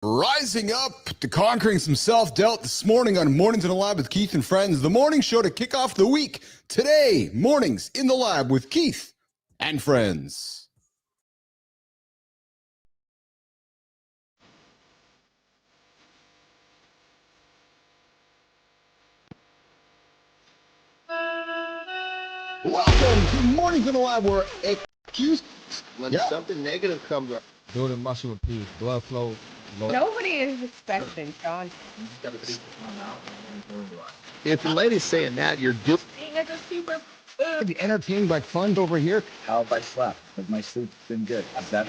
Rising up to conquering some self-doubt this morning on Mornings in the Lab with Keith and Friends, the morning show to kick off the week. Today, Mornings in the Lab with Keith and Friends. Welcome to Mornings in the Lab where accused when something negative comes up. Building muscle and peace, blood flow. Nobody is expecting John. If the lady's saying that, you're just Being a super the entertained by fun over here. How have I slept? Has my sleep been good? Is that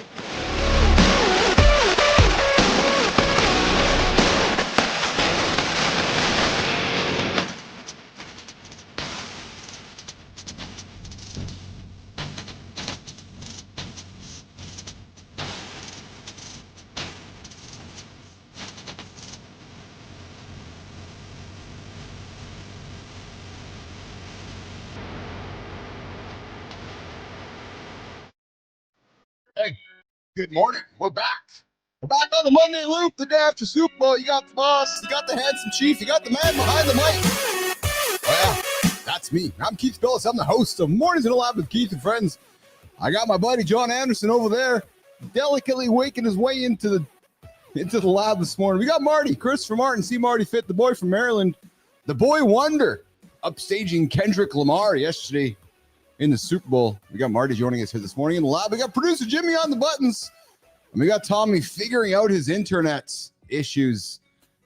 Hey, good morning. We're back. We're back on the Monday loop the day after Superbowl. You got the boss, you got the handsome chief, you got the man behind the mic. Oh, yeah, that's me. I'm Keith Billis. I'm the host of Mornings in the Lab with Keith and Friends. I got my buddy John Anderson over there, delicately waking his way into the lab this morning. We got Marty, Christopher Martin, see Marty Fit, the boy from Maryland, the boy wonder, upstaging Kendrick Lamar yesterday in the Super Bowl. We got Marty joining us here this morning in the lab. We got producer Jimmy on the buttons. And we got Tommy figuring out his internet issues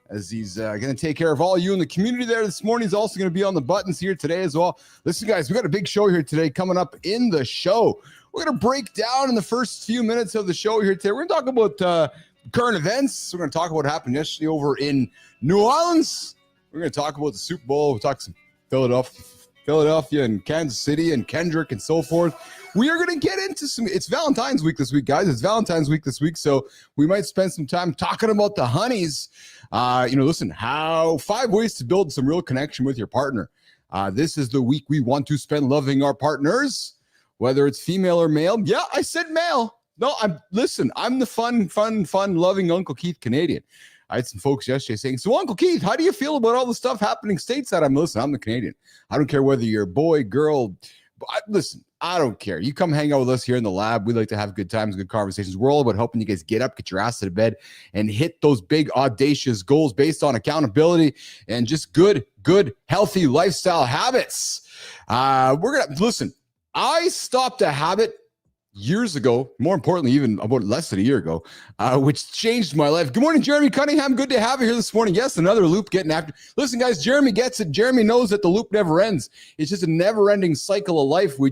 as he's going to take care of all you in the community there this morning. He's also going to be on the buttons here today as well. Listen, guys, we got a big show here today coming up in the show. We're going to break down in the first few minutes of the show here today. We're going to talk about current events. We're going to talk about what happened yesterday over in New Orleans. We're going to talk about the Super Bowl. We'll talk some Philadelphia and Kansas City and Kendrick and so forth. We are going to get into it's Valentine's week this week, guys. It's Valentine's week this week. So we might spend some time talking about the honeys. Listen, 5 ways to build some real connection with your partner. This is the week we want to spend loving our partners, whether it's female or male. Yeah, I said male. No, I'm the fun, loving Uncle Keith Canadian. I had some folks yesterday saying, so Uncle Keith, how do you feel about all the stuff happening stateside? I'm the Canadian. I don't care whether you're a boy, girl. I don't care. You come hang out with us here in the lab. We like to have good times, good conversations. We're all about helping you guys get up, get your ass out of bed, and hit those big, audacious goals based on accountability and just good, healthy lifestyle habits. I stopped a habit years ago, more importantly, even about less than a year ago, which changed my life. Good morning, Jeremy Cunningham. Good to have you here this morning. Yes, another loop getting after. Listen, guys, Jeremy gets it. Jeremy knows that the loop never ends. It's just a never-ending cycle of life. We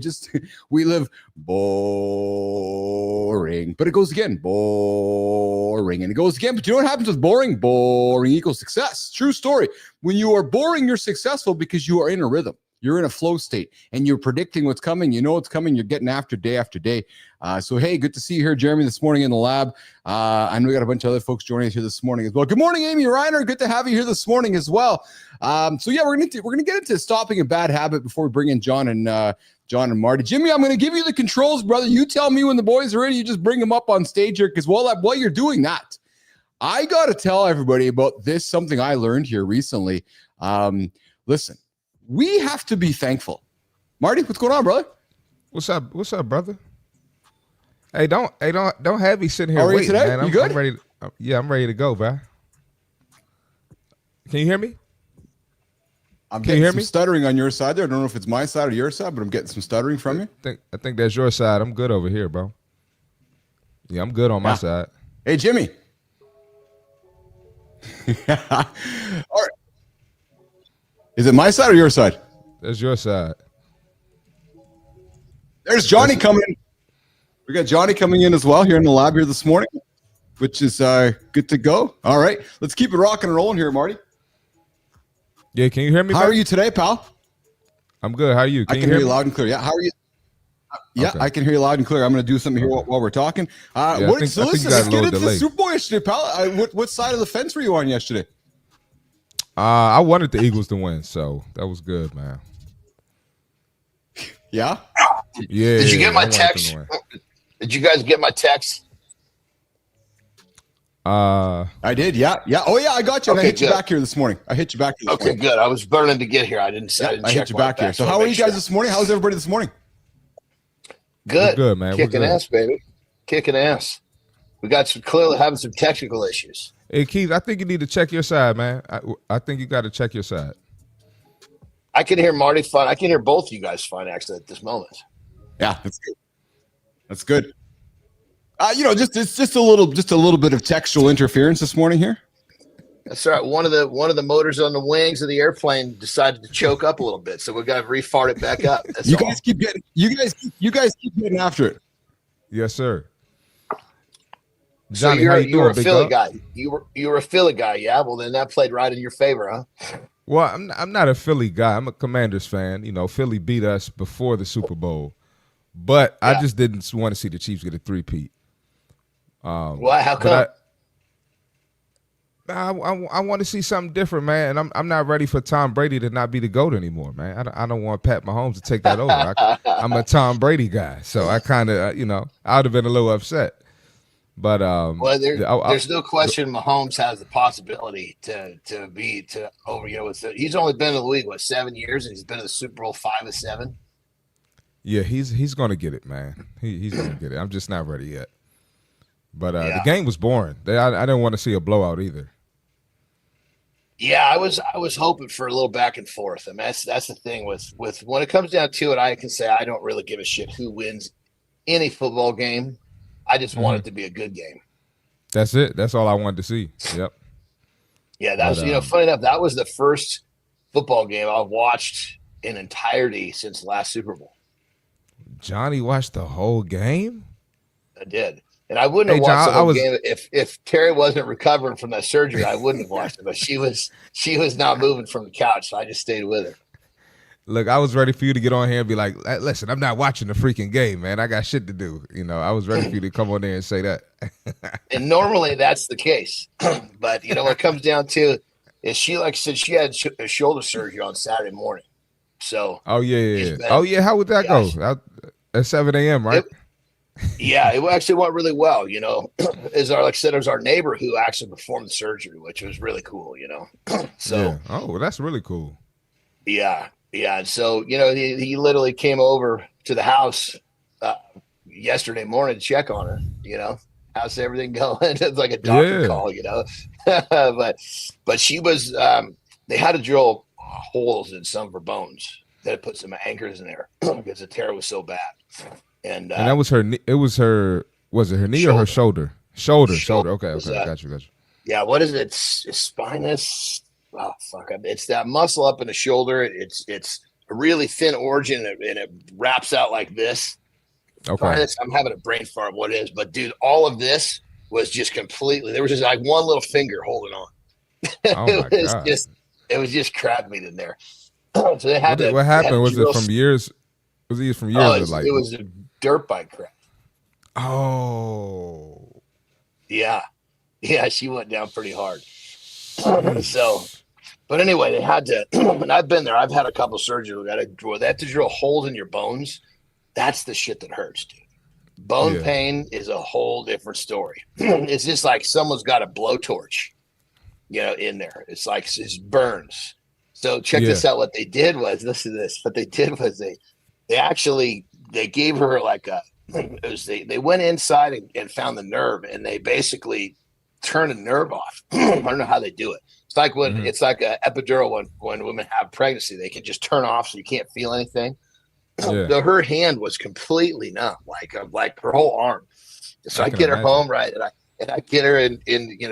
live boring, but it goes again, boring, and it goes again. But you know what happens with boring? Boring equals success. True story. When you are boring, you're successful because you are in a rhythm. You're in a flow state and you're predicting what's coming. You know what's coming. You're getting after day after day. So, hey, good to see you here, Jeremy, this morning in the lab. I know we got a bunch of other folks joining us here this morning as well. Good morning, Amy Reiner. Good to have you here this morning as well. We're gonna get into stopping a bad habit before we bring in John and Marty. Jimmy, I'm gonna give you the controls, brother. You tell me when the boys are ready. You just bring them up on stage here, because while you're doing that, I gotta tell everybody about this. Something I learned here recently. Listen. We have to be thankful. Marty, what's going on, brother? What's up, brother? Hey, don't have me sitting here waiting, today? Man. You good? I'm ready. I'm ready to go, man. Can you hear me? I'm getting some stuttering on your side there. I don't know if it's my side or your side, but I'm getting some stuttering from you. I think that's your side. I'm good over here, bro. Yeah, I'm good on my side. Hey, Jimmy. All right. Is it my side or your side? That's your side. There's Johnny coming in. We got Johnny coming in as well here in the lab here this morning, which is good to go. All right. Let's keep it rocking and rolling here, Marty. Yeah, can you hear me? How are you today, pal? I'm good. How are you? I can hear you loud and clear. Yeah, how are you? Yeah, okay. I can hear you loud and clear. I'm going to do something here while we're talking. Let's get into the Super Bowl yesterday, pal. What side of the fence were you on yesterday? I wanted the Eagles to win, so that was good, man. Yeah? Yeah. Did you get my text? Did you guys get my text? I did. Yeah. Oh yeah, I got you. And I Okay, hit you good. back here this morning. Okay, good. I was burning to get here. I didn't Yeah, check I hit you my back here. So I how wanna are you make guys sure. this morning? How's everybody this morning? Good. We're good, man. We're Kicking good. ass, baby. Kicking ass. We got clearly having some technical issues. Hey, Keith, I think you need to check your side, man. I think you got to check your side. I can hear Marty fine. I can hear both of you guys fine actually at this moment. Yeah, that's good. That's good. It's just a little bit of textual interference this morning here. That's all right. One of the motors on the wings of the airplane decided to choke up a little bit, so we got to refart it back up. That's You all. guys keep getting after it. Yes, sir. So Johnny, how you you're doing, a big Philly dog? guy. You were a Philly guy, yeah. Well, then that played right in your favor, huh? Well, I'm not a Philly guy. I'm a Commanders fan. You know, Philly beat us before the Super Bowl, but I just didn't want to see the Chiefs get a three-peat. Why? How come? But I want to see something different, man. And I'm not ready for Tom Brady to not be the GOAT anymore, man. I don't want Pat Mahomes to take that over. I'm a Tom Brady guy, so I kind of, I would have been a little upset. But well, there's no question Mahomes has the possibility to over. He's only been in the league 7 years, and he's been in the Super Bowl 5 of 7. Yeah, he's gonna get it, man. He's gonna get it. I'm just not ready yet. But the game was boring. I didn't want to see a blowout either. Yeah, I was hoping for a little back and forth, and that's the thing with when it comes down to it. I can say I don't really give a shit who wins any football game. I just want it to be a good game. That's it. That's all I wanted to see. Yep. Yeah, that was funny enough. That was the first football game I've watched in entirety since the last Super Bowl. Johnny watched the whole game? I did. And I wouldn't have watched John, the whole game if Terry wasn't recovering from that surgery. I wouldn't have watched it, but she was not moving from the couch, so I just stayed with her. Look, I was ready for you to get on here and be like, listen, I'm not watching the freaking game, man. I got shit to do. I was ready for you to come on there and say that. And normally that's the case. But, what it comes down to is she, like I said, she had a shoulder surgery on Saturday morning. So. Oh, yeah. How would that go? At 7 a.m., right? It actually went really well. Like I said, it was our neighbor who actually performed the surgery, which was really cool. So. Yeah. Oh, well, that's really cool. Yeah. And so he literally came over to the house yesterday morning to check on her. How's everything going? It's like a doctor call. But she was. They had to drill holes in some of her bones. They had to put some anchors in there because the tear was so bad. And that was her. It was her. Was it her knee or her shoulder? Shoulder. Okay. Got you. Yeah. What is it? It's spinous. Oh fuck! It's that muscle up in the shoulder. It's a really thin origin, and it wraps out like this. Okay. I'm having a brain fart. What it is? But dude, all of this was just completely. There was just like one little finger holding on. Oh my God. It was just crab meat in there. So they had What happened? Was it from years? Was it from years? It was a dirt bike crash. Oh. Yeah. She went down pretty hard. So. But anyway, they had to, and I've been there. I've had a couple of surgeries. They have to drill holes in your bones. That's the shit that hurts, dude. Bone pain is a whole different story. It's just like someone's got a blowtorch, in there. It's like it burns. So check this out. What they did was, listen to this. What they did was they gave her like they went inside and found the nerve, and they basically turned the nerve off. I don't know how they do it. It's like when it's like an epidural when women have pregnancy, they can just turn off so you can't feel anything. Yeah. So her hand was completely numb, like her whole arm. So I get her home, right, and I get her in.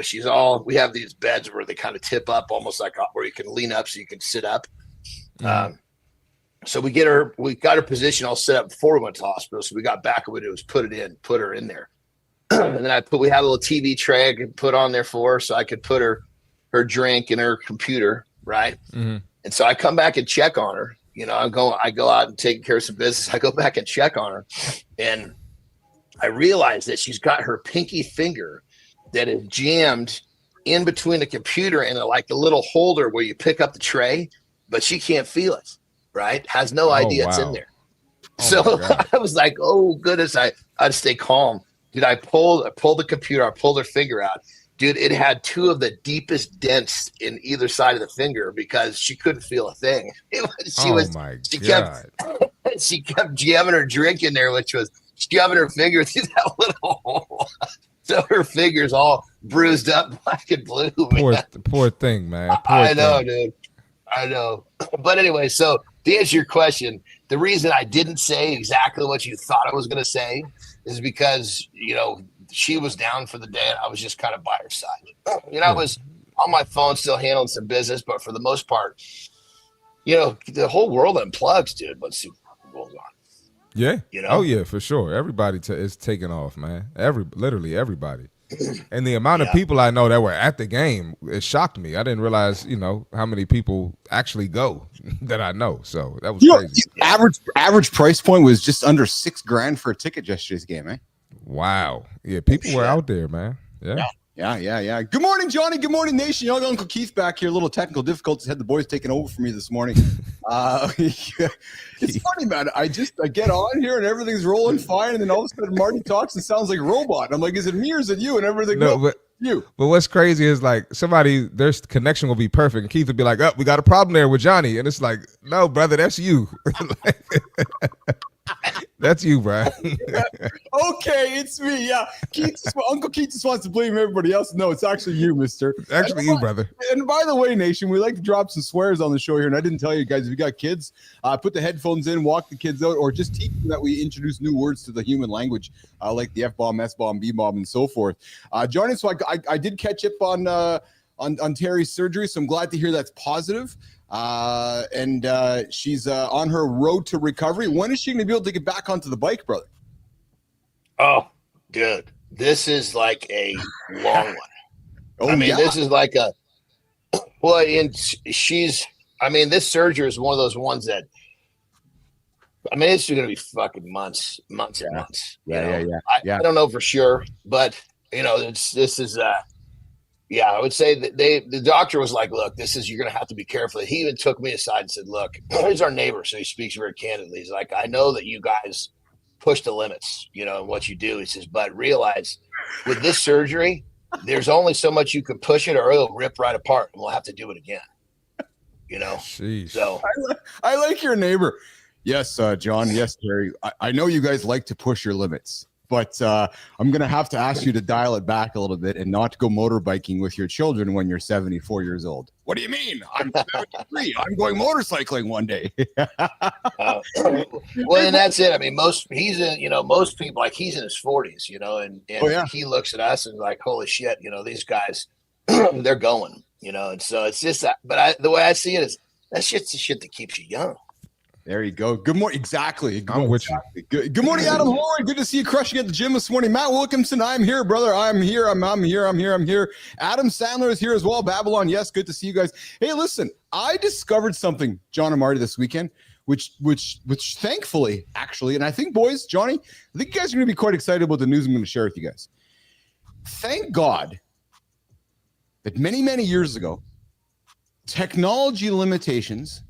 She's all. We have these beds where they kind of tip up, almost like where you can lean up so you can sit up. So we got her position all set up before we went to the hospital. So we got back. What we did was put her in there, and then we had a little TV tray I could put on there for her, so I could put her drink and her computer, right? And so I come back and check on her. I go out and take care of some business. I go back and check on her, and I realize that she's got her pinky finger that is jammed in between the computer and like the little holder where you pick up the tray, but she can't feel it, right? Has no idea it's in there. So I was like, oh goodness, I'd stay calm. Dude, I pulled the computer, I pulled her finger out, dude, it had two of the deepest dents in either side of the finger because she couldn't feel a thing. She kept jamming her drink in there, which was shoving her finger through that little hole. So her finger's all bruised up, black and blue. Poor thing, man. I know, dude. I know. But anyway, so to answer your question, the reason I didn't say exactly what you thought I was going to say is because, she was down for the day and I was just kind of by her side. I was on my phone still handling some business, but for the most part, the whole world unplugs, dude, when Super Bowl's on. Yeah. Oh, yeah, for sure. Everybody is taking off, man. Literally everybody. And the amount of people I know that were at the game, it shocked me. I didn't realize, how many people actually go that I know. So that was crazy. Average price point was just under $6,000 for a ticket yesterday's game, eh? Wow. Yeah, people were out there, man. Yeah. Good morning, Johnny. Good morning, Nation. Young Uncle Keith back here. A little technical difficulties. Had the boys taking over for me this morning. It's funny, man. I get on here and everything's rolling fine, and then all of a sudden Marty talks and sounds like a robot. I'm like, is it me or is it you? And everything. You. But what's crazy is like their connection will be perfect, and Keith will be like, "Oh, we got a problem there with Johnny," and it's like, "No, brother, that's you." That's you, bro. Okay, it's me. Yeah, Uncle Keith just wants to blame everybody else. No, it's actually you, mister. Actually, you, brother. And by the way, Nation, we like to drop some swears on the show here. And I didn't tell you guys, if you got kids, put the headphones in, walk the kids out, or just teach them that we introduce new words to the human language, like the F-bomb, S-bomb, B-bomb, and so forth. Johnny, so I did catch up on Terry's surgery, so I'm glad to hear that's positive. And she's on her road to recovery. When is she going to be able to get back onto the bike, brother? Oh, dude, this is like a long one. This is like this surgery is one of those ones that, it's going to be fucking months and months. I don't know for sure, but I would say that the doctor was like, look, you're going to have to be careful. He even took me aside and said, look, he's our neighbor. So he speaks very candidly. He's like, I know that you guys push the limits, in what you do. He says, but realize with this surgery, there's only so much you can push it or it'll rip right apart and we'll have to do it again. Jeez. So I like your neighbor. Yes, John. Yes, Terry. I know you guys like to push your limits. But I'm going to have to ask you to dial it back a little bit and not go motorbiking with your children when you're 74 years old. What do you mean? I'm 73. I'm going motorcycling one day. Well, and that's it. Most people, like he's in his 40s, and he looks at us and like, holy shit, these guys, they're going, and so it's just that. But the way I see it is that shit's the shit that keeps you young. There you go. Good morning. Exactly. I'm with you. Good morning, Adam Horn. Good to see you crushing at the gym this morning. Matt Wilkinson, I'm here, brother. I'm here. I'm here. Adam Sandler is here as well. Babylon, yes. Good to see you guys. Hey, listen, I discovered something, John and Marty, this weekend, which thankfully, actually, and I think, boys, Johnny, I think you guys are going to be quite excited about the news I'm going to share with you guys. Thank God that many, many years ago, technology limitations,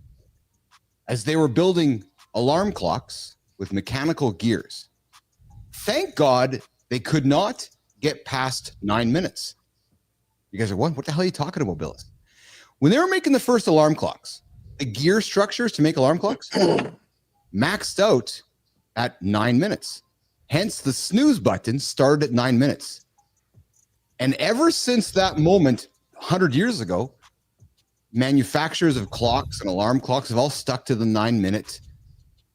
as they were building alarm clocks with mechanical gears. Thank God they could not get past 9 minutes. You guys are, what the hell are you talking about, Billis? When they were making the first alarm clocks, the gear structures to make alarm clocks maxed out at 9 minutes. Hence, the snooze button started at 9 minutes. And ever since that moment, 100 years ago, manufacturers of clocks and alarm clocks have all stuck to the 9 minute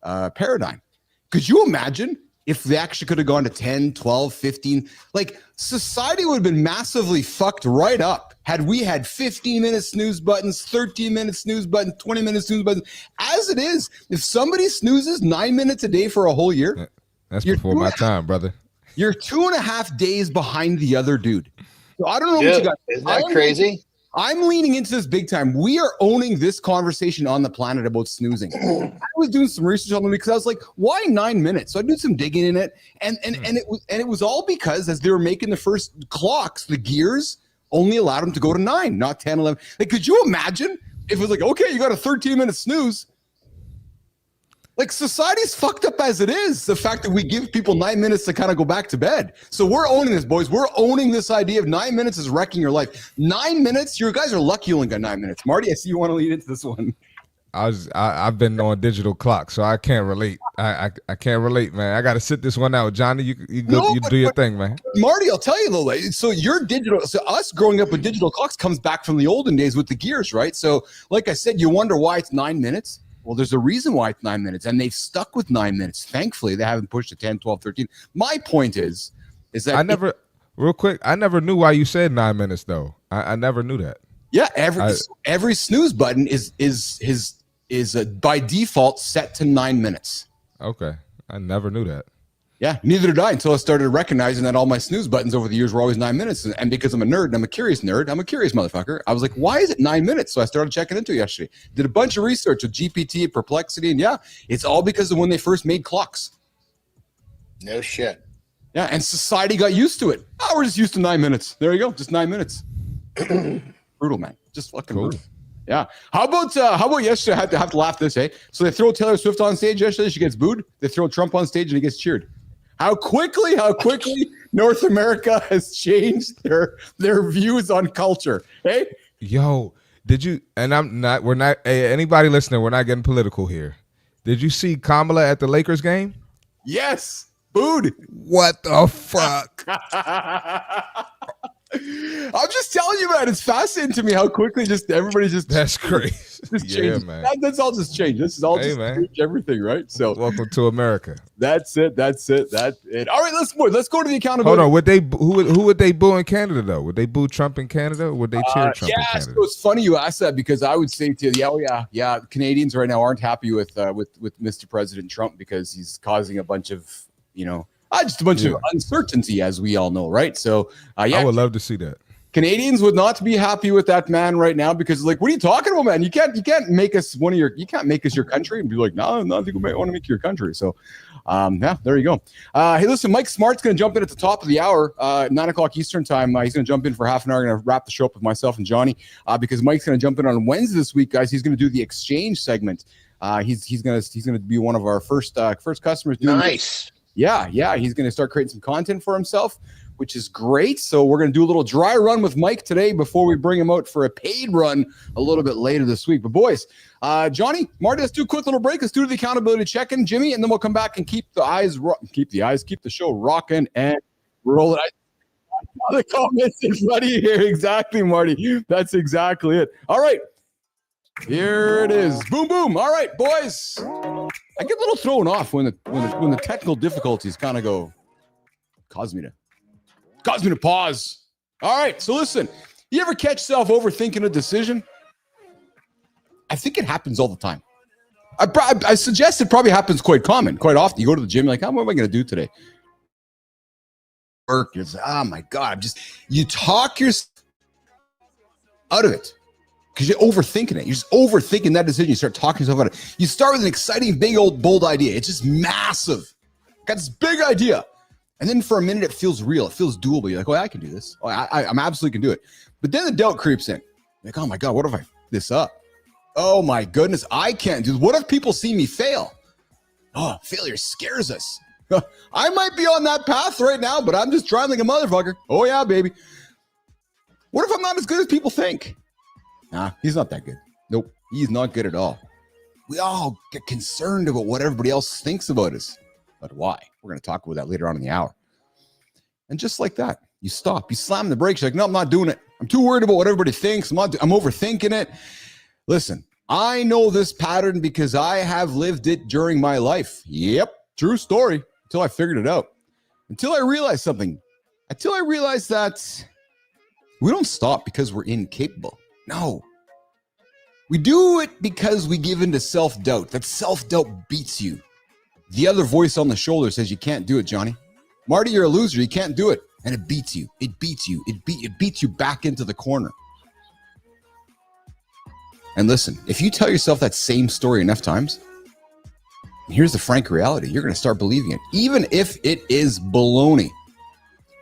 paradigm. Could you imagine if they actually could have gone to 10, 12, 15? Like, society would have been massively fucked right up had we had 15-minute snooze buttons, 13-minute snooze buttons, 20-minute snooze buttons. As it is, if somebody snoozes 9 minutes a day for a whole year, that's before my time, brother. You're 2.5 days behind the other dude. So I don't know what you got. Isn't that crazy? I'm leaning into this big time. We are owning this conversation on the planet about snoozing. I was doing some research on it because I was like, why 9 minutes? So I did some digging in it. And it was all because as they were making the first clocks, the gears only allowed them to go to 9, not 10, 11. Like, could you imagine if it was like, okay, you got a 13-minute snooze? Like society's fucked up as it is. The fact that we give people 9 minutes to kind of go back to bed. So we're owning this, boys. We're owning this idea of 9 minutes is wrecking your life. 9 minutes? You guys are lucky you only got 9 minutes. Marty, I see you want to lead into this one. I've been on digital clock, so I can't relate. I can't relate, man. I got to sit this one out, Johnny. You do your thing, man. Marty, I'll tell you though. So your digital, so us growing up with digital clocks comes back from the olden days with the gears, right? So, like I said, you wonder why it's 9 minutes. Well, there's a reason why it's 9 minutes, and they've stuck with 9 minutes. Thankfully, they haven't pushed to 10, 12, 13. My point is that real quick, I never knew why you said 9 minutes though. I never knew that. Yeah, every snooze button is by default set to 9 minutes. Okay, I never knew that. Yeah, neither did I until I started recognizing that all my snooze buttons over the years were always 9 minutes. And because I'm a nerd, and I'm a curious nerd, I'm a curious motherfucker. I was like, why is it 9 minutes? So I started checking into it yesterday. Did a bunch of research with GPT and Perplexity. And yeah, it's all because of when they first made clocks. No shit. Yeah, and society got used to it. Oh, we're just used to 9 minutes. There you go, just 9 minutes. Brutal, man. Just fucking brutal. Yeah. How about yesterday? I have to laugh this, hey? So they throw Taylor Swift on stage yesterday. She gets booed. They throw Trump on stage and he gets cheered. How quickly North America has changed their views on culture. Hey? Yo, did you, and we're not, hey, anybody listening, we're not getting political here. Did you see Kamala at the Lakers game? Yes. Booed. What the fuck? I'm just telling you, man. It's fascinating to me how quickly everybody that's crazy. Yeah, man. That's all just changed. This is all just change everything, right? So welcome to America. That's it. All right, let's go to the accountability. Hold on. Who would they boo in Canada though? Would they boo Trump in Canada? Or would they cheer Trump in Canada? So it's funny you asked that because I would say to you, Canadians right now aren't happy with Mr. President Trump because he's causing a bunch of just a bunch of uncertainty, as we all know, right? So, I would love to see that. Canadians would not be happy with that man right now because, like, what are you talking about, man? You can't make us your country and be like, no, I think we might want to make your country. So, there you go. Hey, listen, Mike Smart's going to jump in at the top of the hour, 9:00 Eastern time. He's going to jump in for half an hour. Going to wrap the show up with myself and Johnny because Mike's going to jump in on Wednesday this week, guys. He's going to do the exchange segment. He's going to be one of our first customers. Nice. Yeah. He's going to start creating some content for himself, which is great. So we're going to do a little dry run with Mike today before we bring him out for a paid run a little bit later this week. But boys, Johnny, Marty, let's do a quick little break. Let's do the accountability check-in, Jimmy, and then we'll come back and keep the show rocking and rolling. The comments in front of you here. Exactly, Marty. That's exactly it. All right. Here it is. Boom, boom. All right, boys. I get a little thrown off when the technical difficulties kind of cause me to pause. All right, so listen. You ever catch yourself overthinking a decision? I think it happens all the time. I suggest it probably happens quite often. You go to the gym, you're like, what am I going to do today? Work. You're like, oh my God. You talk yourself out of it. Because you're overthinking it. You're just overthinking that decision. You start talking yourself about it. You start with an exciting, big, old, bold idea. It's just massive. Got this big idea. And then for a minute, it feels real. It feels doable. You're like, I can do this. I'm absolutely can do it. But then the doubt creeps in. Like, oh my God, what if I f this up? Oh my goodness, I can't do this. What if people see me fail? Oh, failure scares us. I might be on that path right now, but I'm just trying like a motherfucker. Oh yeah, baby. What if I'm not as good as people think? Nah, he's not that good. Nope, he's not good at all. We all get concerned about what everybody else thinks about us. But why? We're going to talk about that later on in the hour. And just like that, you stop. You slam the brakes. You're like, no, I'm not doing it. I'm too worried about what everybody thinks. I'm overthinking it. Listen, I know this pattern because I have lived it during my life. Yep, true story. Until I figured it out. Until I realized something. Until I realized that we don't stop because we're incapable. No. We do it because we give into self-doubt. That self-doubt beats you. The other voice on the shoulder says you can't do it, Johnny. Marty, you're a loser. You can't do it. And it beats you. It beats you. It beats you back into the corner. And listen, if you tell yourself that same story enough times, here's the frank reality. You're going to start believing it. Even if it is baloney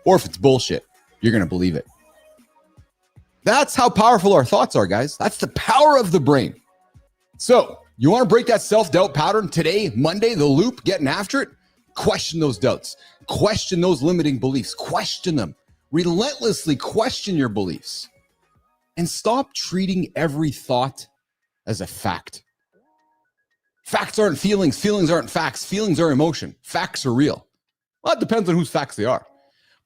or if it's bullshit, you're going to believe it. That's how powerful our thoughts are, guys. That's the power of the brain. So You want to break that self-doubt pattern today, Monday, the loop, getting after it? Question those doubts. Question those limiting beliefs. Question them. Relentlessly question your beliefs. And stop treating every thought as a fact. Facts aren't feelings. Feelings aren't facts. Feelings are emotion. Facts are real. Well, it depends on whose facts they are.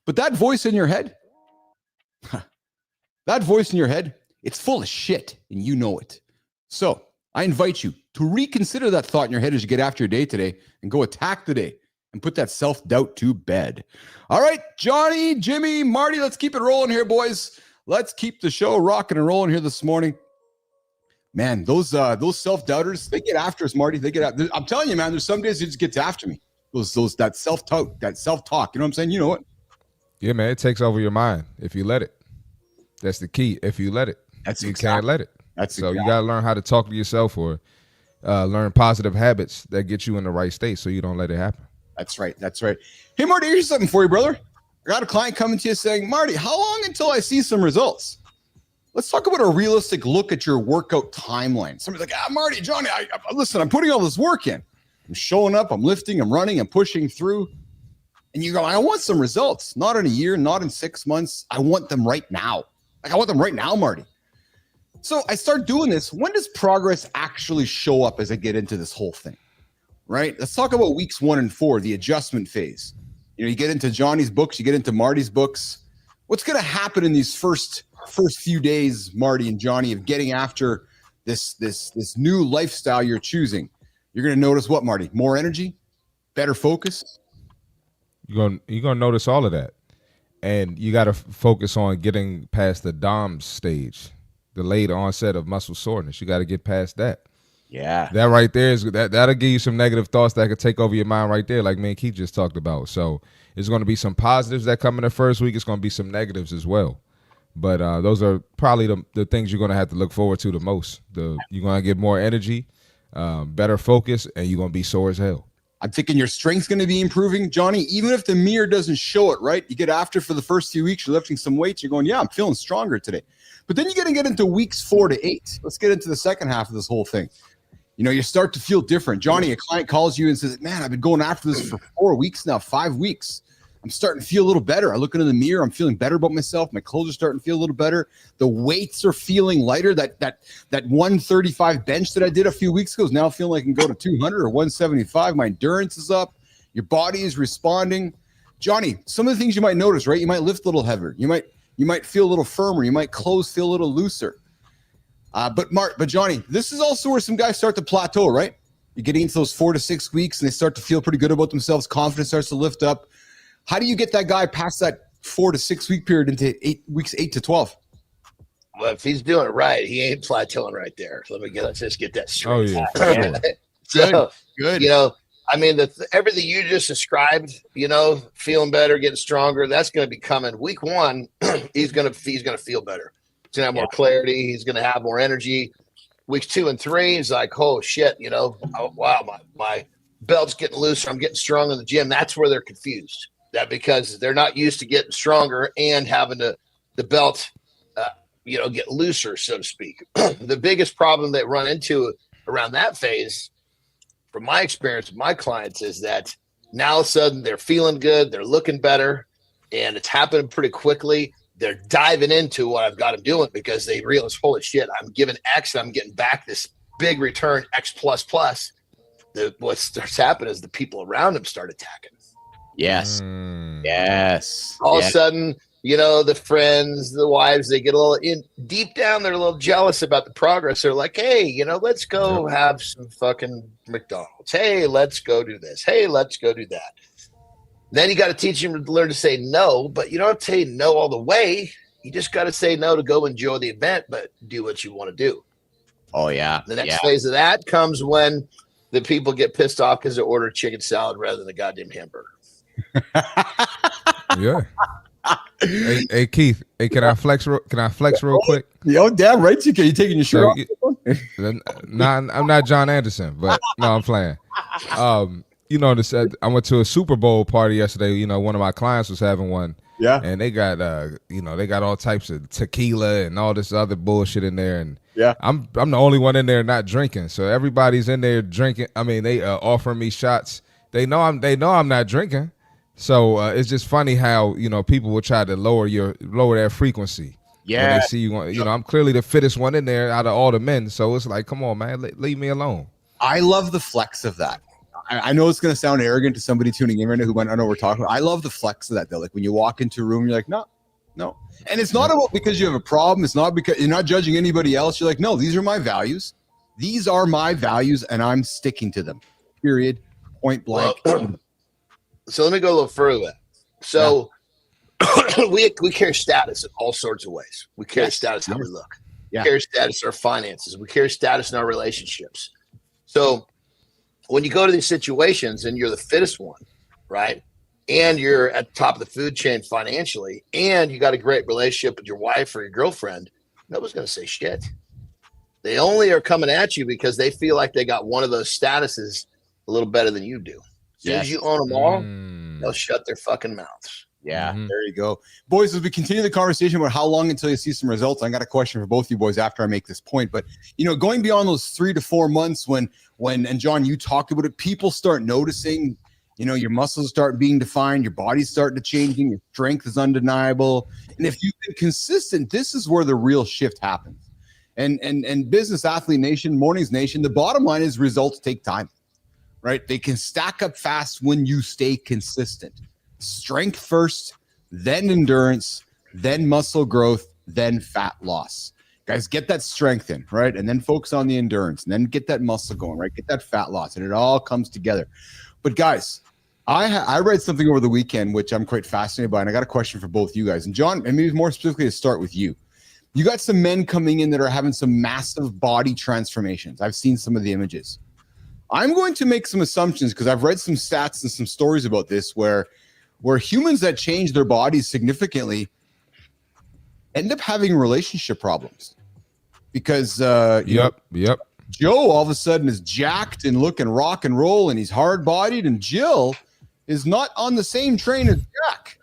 But that voice in your head, it's full of shit, and you know it. So I invite you to reconsider that thought in your head as you get after your day today and go attack the day and put that self-doubt to bed. All right, Johnny, Jimmy, Marty, let's keep it rolling here, boys. Let's keep the show rocking and rolling here this morning. Man, those self-doubters, they get after us, Marty. They get after. I'm telling you, man, there's some days it just gets after me. That self-talk, you know what I'm saying? You know it. Yeah, man, it takes over your mind if you let it. That's the key. If you let it, you can't let it. You got to learn how to talk to yourself or learn positive habits that get you in the right state so you don't let it happen. That's right. Hey, Marty, here's something for you, brother. I got a client coming to you saying, Marty, how long until I see some results? Let's talk about a realistic look at your workout timeline. Somebody's like, Marty, Johnny, listen, I'm putting all this work in. I'm showing up, I'm lifting, I'm running, I'm pushing through. And you go, I want some results, not in a year, not in 6 months. I want them right now. I want them right now, Marty. So I start doing this. When does progress actually show up as I get into this whole thing? Right? Let's talk about weeks 1 and 4, the adjustment phase. You get into Johnny's books, you get into Marty's books. What's going to happen in these first few days, Marty and Johnny, of getting after this new lifestyle you're choosing? You're going to notice what, Marty? More energy, better focus. You're gonna notice all of that, and you got to focus on getting past the DOMS stage, the late onset of muscle soreness. You got to get past that. Yeah, that right there is that'll give you some negative thoughts that could take over your mind right there, like me and Keith just talked about. So it's going to be some positives that come in the first week. It's going to be some negatives as well. But those are probably the things you're going to have to look forward to the most. You're going to get more energy, better focus, and you're going to be sore as hell. I'm thinking your strength's going to be improving, Johnny, even if the mirror doesn't show it, right? You get after for the first few weeks, you're lifting some weights, you're going, yeah, I'm feeling stronger today. But then you're going to get into weeks 4 to 8. Let's get into the second half of this whole thing. You start to feel different. Johnny, a client calls you and says, man, I've been going after this for 4 weeks now, 5 weeks. I'm starting to feel a little better. I look into the mirror. I'm feeling better about myself. My clothes are starting to feel a little better. The weights are feeling lighter. That 135 bench that I did a few weeks ago is now feeling like I can go to 200 or 175. My endurance is up. Your body is responding. Johnny, some of the things you might notice, right? You might lift a little heavier. You might feel a little firmer. You might clothes feel a little looser. But Johnny, this is also where some guys start to plateau, right? You're getting into those 4 to 6 weeks and they start to feel pretty good about themselves. Confidence starts to lift up. How do you get that guy past that 4 to 6 week period into 8 to 12? Well, if he's doing it right, he ain't plateauing right there. Let's just get that straight. Oh yeah. So, Good. Everything you just described, feeling better, getting stronger, that's going to be coming. Week 1, he's going to feel better. He's going to have more clarity. He's going to have more energy. Weeks 2 and 3, he's like, oh shit, oh, wow, my belt's getting looser. I'm getting strong in the gym. That's where they're confused. That because they're not used to getting stronger and having the belt, get looser, so to speak. The biggest problem they run into around that phase, from my experience with my clients, is that now all of a sudden they're feeling good, they're looking better, and it's happening pretty quickly. They're diving into what I've got them doing because they realize, holy shit, I'm giving X and I'm getting back this big return, X plus. What starts happening is the people around them start attacking. Yes. Yes. All of a sudden, the friends, the wives, they get a little deep down. They're a little jealous about the progress. They're like, hey, let's go have some fucking McDonald's. Hey, let's go do this. Hey, let's go do that. Then you got to teach them to learn to say no, but you don't have to say no all the way. You just got to say no to go enjoy the event, but do what you want to do. Oh, yeah. The next phase of that comes when the people get pissed off because they order chicken salad rather than a goddamn hamburger. Yeah. Hey Keith. Hey, can I flex real quick? Yo, damn right you can. You taking your shirt off? I'm not John Anderson, but no, I'm playing. I went to a Superbowl party yesterday. One of my clients was having one. Yeah. And they got they got all types of tequila and all this other bullshit in there, and Yeah. I'm the only one in there not drinking. So everybody's in there drinking. I mean, they offering me shots. They know I'm not drinking. So it's just funny how, you know, people will try to lower their frequency. When Yeah. they see you, you know, I'm clearly the fittest one in there out of all the men. So it's like, come on, man, leave me alone. I love the flex of that. I know it's going to sound arrogant to somebody tuning in right now who might not know what we're talking about. I love the flex of that, though. Like when you walk into a room, you're like, no. And it's not about because you have a problem. It's not because you're not judging anybody else. You're like, no, these are my values. These are my values, and I'm sticking to them. Period. Point blank. Well, so let me go a little further. So we carry status in all sorts of ways. We carry status how we look. Yeah. We carry status in our finances. We carry status in our relationships. So when you go to these situations and you're the fittest one, right? And you're at the top of the food chain financially, and you got a great relationship with your wife or your girlfriend, nobody's going to say shit. They only are coming at you because they feel like they got one of those statuses a little better than you do. As soon as you own them all, they'll shut their fucking mouths. Yeah, there you go. Boys, as we continue the conversation about how long until you see some results, I got a question for both you boys after I make this point. But, you know, going beyond those 3 to 4 months when and John, you talked about it, people start noticing, you know, your muscles start being defined, your body's starting to changing, your strength is undeniable. And if you've been consistent, this is where the real shift happens. And Business Athlete Nation, Mornings Nation, the bottom line is results take time, right? They can stack up fast when you stay consistent. Strength first, then endurance, then muscle growth, then fat loss. Guys, get that strength in, right? And then focus on the endurance, and then get that muscle going, right? Get that fat loss, and it all comes together. But guys, I read something over the weekend, which I'm quite fascinated by, and I got a question for both you guys. And John, and maybe more specifically to start with you. You got some men coming in that are having some massive body transformations. I've seen some of the images. I'm going to make some assumptions because I've read some stats and some stories about this where humans that change their bodies significantly end up having relationship problems because Yep. Joe all of a sudden is jacked and looking rock and roll and he's hard bodied, and Jill is not on the same train as Jack,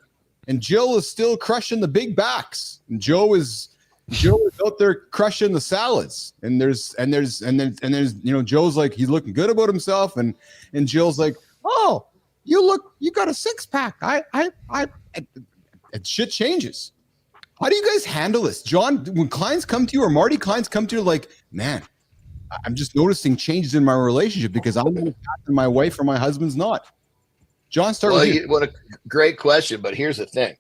and Jill is still crushing the big backs, and Joe is out there crushing the salads, and there's you know, Joe's like, he's looking good about himself, and Jill's like, oh, you got a 6-pack. And shit changes. How do you guys handle this? John, when clients come to you, or Marty, clients come to you like, man, I'm just noticing changes in my relationship because I'm not my wife or my husband's not. John, start with you. What a great question, but here's the thing.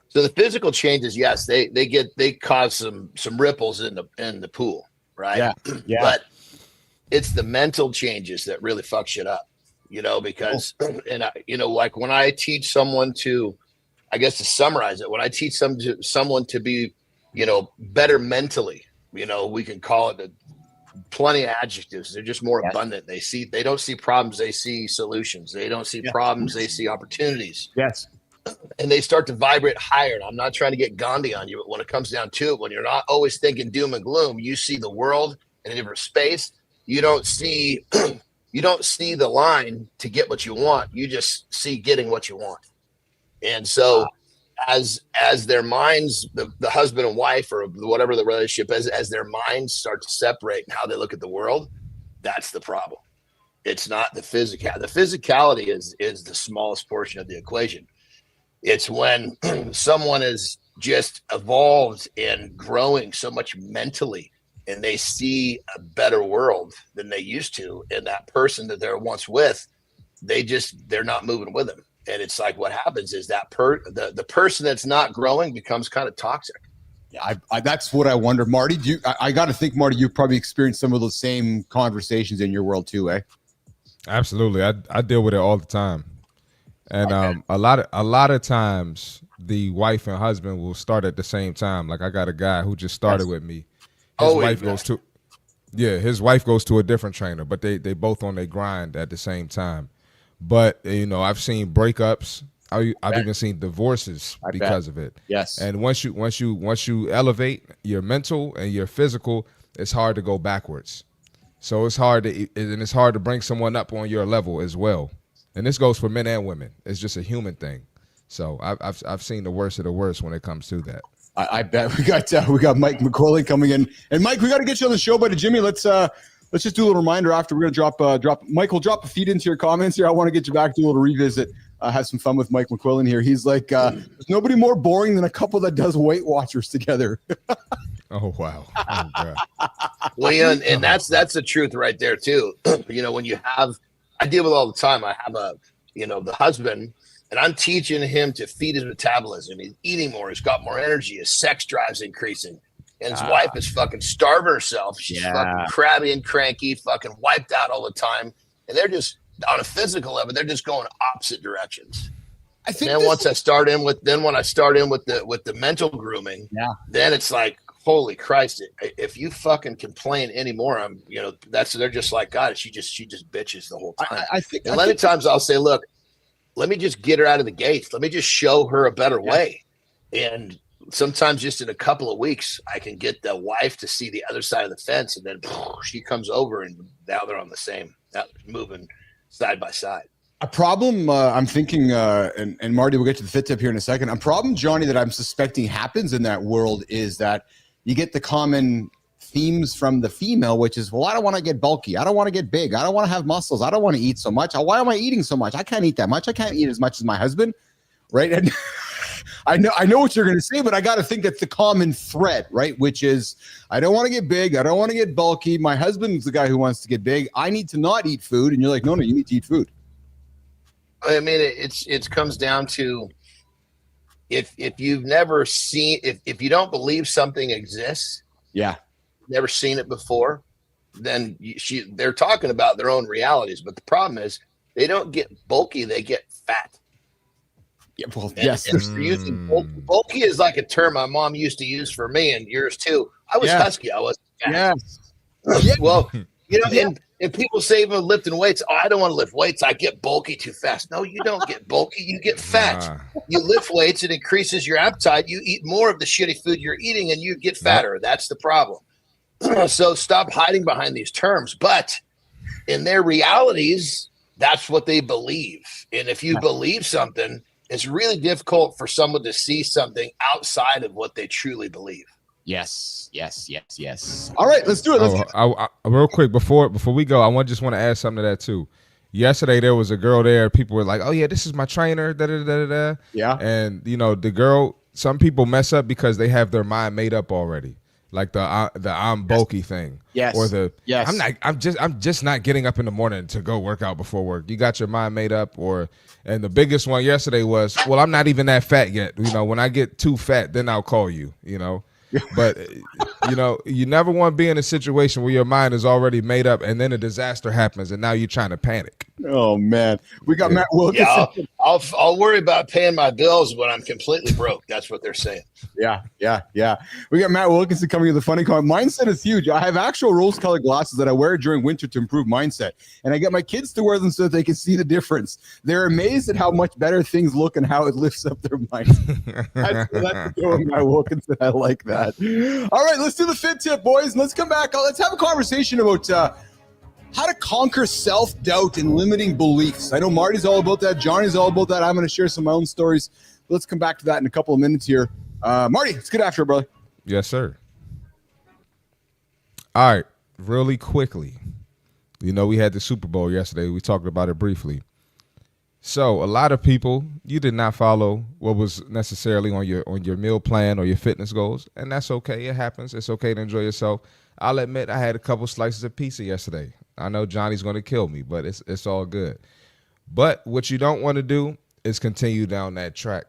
So the physical changes, yes, they cause some ripples in the pool, right? Yeah. But it's the mental changes that really fuck shit up, you know, because like when I teach someone to, I guess to summarize it, when I teach someone to be, you know, better mentally, you know, we can call it plenty of adjectives. They're just more abundant. They don't see problems, they see solutions. They don't see problems, they see opportunities. Yes. And they start to vibrate higher. And I'm not trying to get Gandhi on you, but when it comes down to it, when you're not always thinking doom and gloom, you see the world in a different space. You don't see the line to get what you want. You just see getting what you want. And so as their minds, the husband and wife or whatever the relationship is, as their minds start to separate in how they look at the world, that's the problem. It's not the physicality. The physicality is the smallest portion of the equation. It's when someone is just evolved and growing so much mentally and they see a better world than they used to. And that person that they're once with, they're not moving with them. And it's like, what happens is that the person that's not growing becomes kind of toxic. Yeah, that's what I wonder. Marty, I got to think, Marty, you've probably experienced some of those same conversations in your world too, eh? Absolutely. I deal with it all the time. And a lot of times the wife and husband will start at the same time. Like I got a guy who just started with me. His wife goes to a different trainer, but they both on their grind at the same time. But you know, I've seen breakups. I've even seen divorces because of it. Yes. And once you elevate your mental and your physical, it's hard to go backwards. So it's hard to bring someone up on your level as well. And this goes for men and women. It's just a human thing. So I've seen the worst of the worst when it comes to that. I bet we got Mike McCauley coming in, and Mike, we got to get you on the show, buddy. Jimmy, let's just do a little reminder after. We're gonna drop. Michael, drop a feed into your comments here. I want to get you back to a little revisit. Have some fun with Mike McQuillan here. He's like, there's nobody more boring than a couple that does Weight Watchers together. Oh wow! Oh, God. Well, yeah, and that's the truth right there too. When you have, I deal with all the time. I have the husband, and I'm teaching him to feed his metabolism. He's eating more. He's got more energy. His sex drive's increasing. And his wife is fucking starving herself. She's fucking crabby and cranky, fucking wiped out all the time. And they're just, on a physical level, they're just going opposite directions. I think then when I start in with the mental grooming, then it's like, holy Christ, if you fucking complain anymore, they're just like, God, she just bitches the whole time. I think a lot of times I'll say, look, let me just get her out of the gates. Let me just show her a better way. And sometimes just in a couple of weeks, I can get the wife to see the other side of the fence, and then she comes over, and now they're on the same, moving side by side. A problem I'm thinking, and Marty, we'll get to the fit tip here in a second. A problem, Johnny, that I'm suspecting happens in that world is that you get the common themes from the female, which is, well, I don't want to get bulky. I don't want to get big. I don't want to have muscles. I don't want to eat so much. Why am I eating so much? I can't eat that much. I can't eat as much as my husband, right? And I know what you're going to say, but I got to think that's the common thread, right? Which is, I don't want to get big. I don't want to get bulky. My husband's the guy who wants to get big. I need to not eat food. And you're like, no, you need to eat food. I mean, it comes down to if you've never seen, if you don't believe something exists, never seen it before, then they're talking about their own realities. But the problem is they don't get bulky; they get fat. Yeah, well, yes. Using bulky is like a term my mom used to use for me, and yours too. I was husky. I was fat. Yes. Well, and people say even lifting weights, I don't want to lift weights. I get bulky too fast. No, you don't get bulky. You get fat. You lift weights, it increases your appetite. You eat more of the shitty food you're eating, and you get fatter. That's the problem. So stop hiding behind these terms. But in their realities, that's what they believe. And if you believe something, it's really difficult for someone to see something outside of what they truly believe. Yes. All right, let's do it. Real quick before we go, I just want to add something to that too. Yesterday there was a girl there. People were like, "Oh yeah, this is my trainer." Yeah. And the girl. Some people mess up because they have their mind made up already, like the I'm bulky thing. Yes. Or I'm just not getting up in the morning to go work out before work. You got your mind made up, and the biggest one yesterday was, well, I'm not even that fat yet. When I get too fat, then I'll call you. But you never want to be in a situation where your mind is already made up and then a disaster happens and now you're trying to panic. Oh man, we got Matt Wilkinson. Yeah, I'll worry about paying my bills when I'm completely broke. That's what they're saying. Yeah. We got Matt Wilkinson coming in the funny comment. Mindset is huge. I have actual rose-colored glasses that I wear during winter to improve mindset, and I get my kids to wear them so that they can see the difference. They're amazed at how much better things look and how it lifts up their minds. That's the deal with Matt Wilkinson. I like that. All right, let's do the fit tip, boys. Let's come back. Let's have a conversation about how to conquer self-doubt and limiting beliefs. I know Marty's all about that. Johnny's all about that. I'm going to share some of my own stories. Let's come back to that in a couple of minutes here. Marty, let's get after it, brother. Yes, sir. All right, really quickly. We had the Super Bowl yesterday. We talked about it briefly. So a lot of people, you did not follow what was necessarily on your meal plan or your fitness goals, and that's okay. It happens. It's okay to enjoy yourself. I'll admit I had a couple slices of pizza yesterday. I know Johnny's going to kill me, but it's all good. But what you don't want to do is continue down that track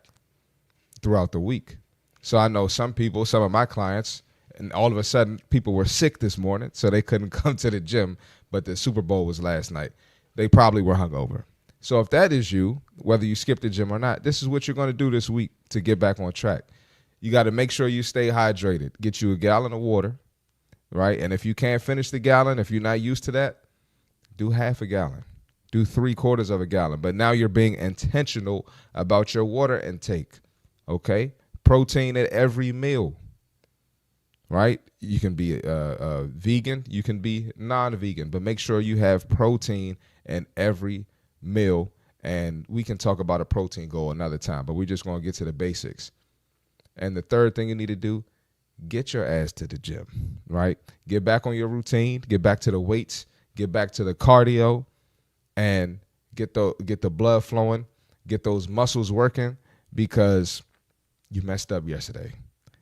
throughout the week. So I know some of my clients, and all of a sudden people were sick this morning, so they couldn't come to the gym, but the Super Bowl was last night. They probably were hungover. So if that is you, whether you skip the gym or not, this is what you're going to do this week to get back on track. You got to make sure you stay hydrated. Get you a gallon of water, right? And if you can't finish the gallon, if you're not used to that, do half a gallon. Do 3/4 of a gallon. But now you're being intentional about your water intake, okay? Protein at every meal, right? You can be vegan. You can be non-vegan. But make sure you have protein in every meal. And we can talk about a protein goal another time. But we're just going to get to the basics. And the third thing you need to do, get your ass to the gym, right? Get back on your routine, get back to the weights, get back to the cardio, and get the blood flowing, get those muscles working, because you messed up yesterday.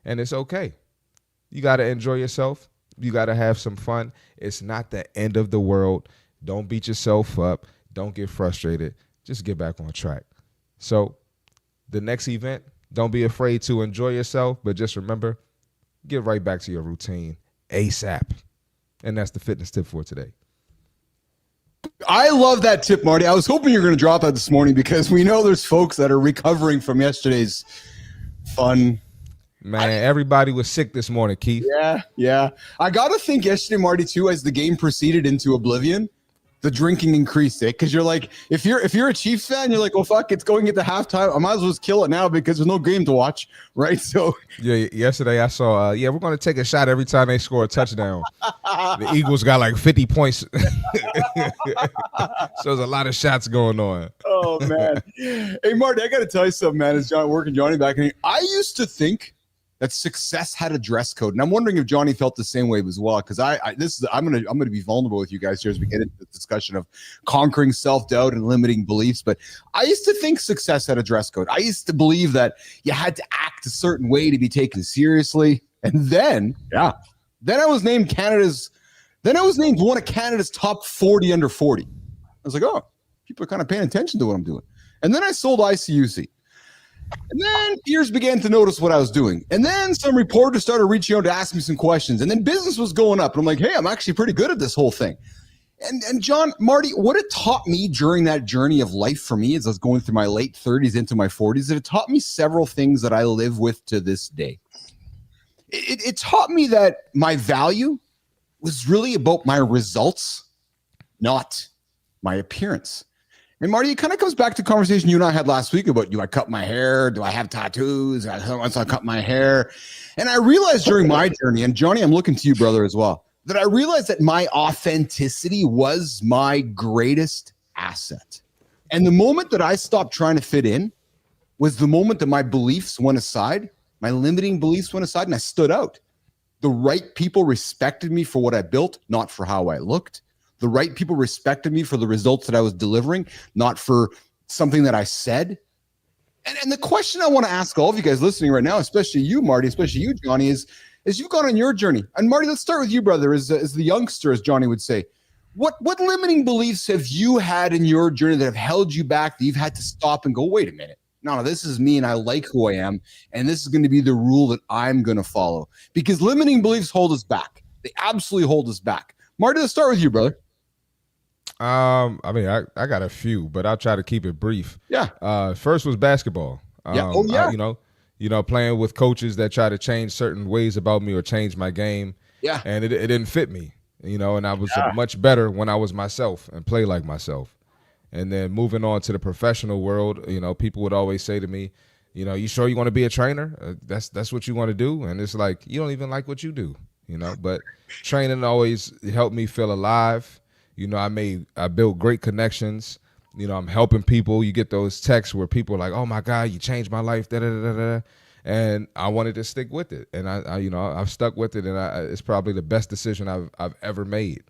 And it's okay. You got to enjoy yourself. You got to have some fun. It's not the end of the world. Don't beat yourself up. Don't get frustrated. Just get back on track. So the next event, don't be afraid to enjoy yourself, but just remember, get right back to your routine ASAP. And that's the fitness tip for today. I love that tip, Marty. I was hoping you were going to drop that this morning because we know there's folks that are recovering from yesterday's fun. Man, everybody was sick this morning, Keith. Yeah. I got to think yesterday, Marty, too, as the game proceeded into oblivion, the drinking increased it. Because you're like, if you're a Chiefs fan, you're like, oh, fuck, it's going into halftime. I might as well just kill it now because there's no game to watch, right? So yeah, yesterday I saw, we're going to take a shot every time they score a touchdown. The Eagles got like 50 points. So there's a lot of shots going on. Oh, man. Hey, Marty, I got to tell you something, man. As working Johnny back in here, I used to think that success had a dress code, and I'm wondering if Johnny felt the same way as well. Because I'm gonna be vulnerable with you guys here as we get into the discussion of conquering self-doubt and limiting beliefs. But I used to think success had a dress code. I used to believe that you had to act a certain way to be taken seriously. And then I was named one of Canada's top 40 under 40. I was like, oh, people are kind of paying attention to what I'm doing. And then I sold ICUC. And then peers began to notice what I was doing. And then some reporters started reaching out to ask me some questions. And then business was going up. And I'm like, hey, I'm actually pretty good at this whole thing. And John, Marty, what it taught me during that journey of life for me as I was going through my late 30s into my 40s, it taught me several things that I live with to this day. It taught me that my value was really about my results, not my appearance. And Marty, it kind of comes back to conversation you and I had last week about, do I cut my hair? Do I have tattoos? Once I cut my hair. And I realized during my journey, and Johnny, I'm looking to you, brother, as well, that I realized that my authenticity was my greatest asset. And the moment that I stopped trying to fit in was the moment that my beliefs went aside, my limiting beliefs went aside, and I stood out. The right people respected me for what I built, not for how I looked. The right people respected me for the results that I was delivering, not for something that I said. And the question I want to ask all of you guys listening right now, especially you, Marty, especially you, Johnny, is you've gone on your journey. And Marty, let's start with you, brother, as the youngster, as Johnny would say. What limiting beliefs have you had in your journey that have held you back, that you've had to stop and go, wait a minute. No, this is me and I like who I am. And this is going to be the rule that I'm going to follow. Because limiting beliefs hold us back. They absolutely hold us back. Marty, let's start with you, brother. I mean, I got a few, but I'll try to keep it brief. Yeah. First was basketball. Playing with coaches that try to change certain ways about me or change my game. Yeah. And it didn't fit me, and I was much better when I was myself and play like myself. And then moving on to the professional world, people would always say to me, you sure you want to be a trainer? That's what you want to do? And it's like, you don't even like what you do, but training always helped me feel alive. I built great connections. I'm helping people. You get those texts where people are like, "Oh my God, you changed my life." Da, da, da, da, da. And I wanted to stick with it, and I've stuck with it, and it's probably the best decision I've ever made.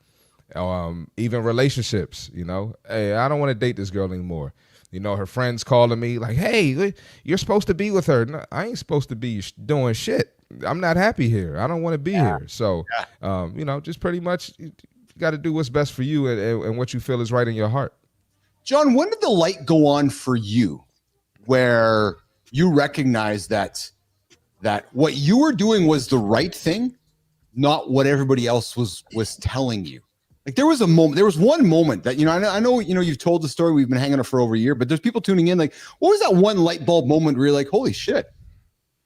Even relationships, hey, I don't want to date this girl anymore. Her friends calling me like, "Hey, you're supposed to be with her." No, I ain't supposed to be doing shit. I'm not happy here. I don't want to be here. So, just pretty much. You got to do what's best for you and what you feel is right in your heart. John, when did the light go on for you where you recognized that what you were doing was the right thing, not what everybody else was telling you? Like there was one moment that, I know, you've told the story, we've been hanging out for over a year, but there's people tuning in. Like, what was that one light bulb moment where you're like, holy shit,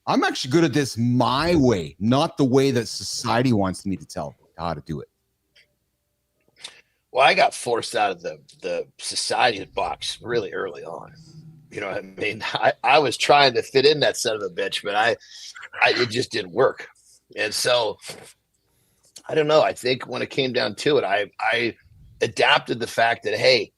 I'm actually good at this my way, not the way that society wants me to tell how to do it? Well, I got forced out of the society box really early on. You know what I mean? I was trying to fit in that son of a bitch, but it just didn't work. And so I don't know. I think when it came down to it, I adapted the fact that, hey,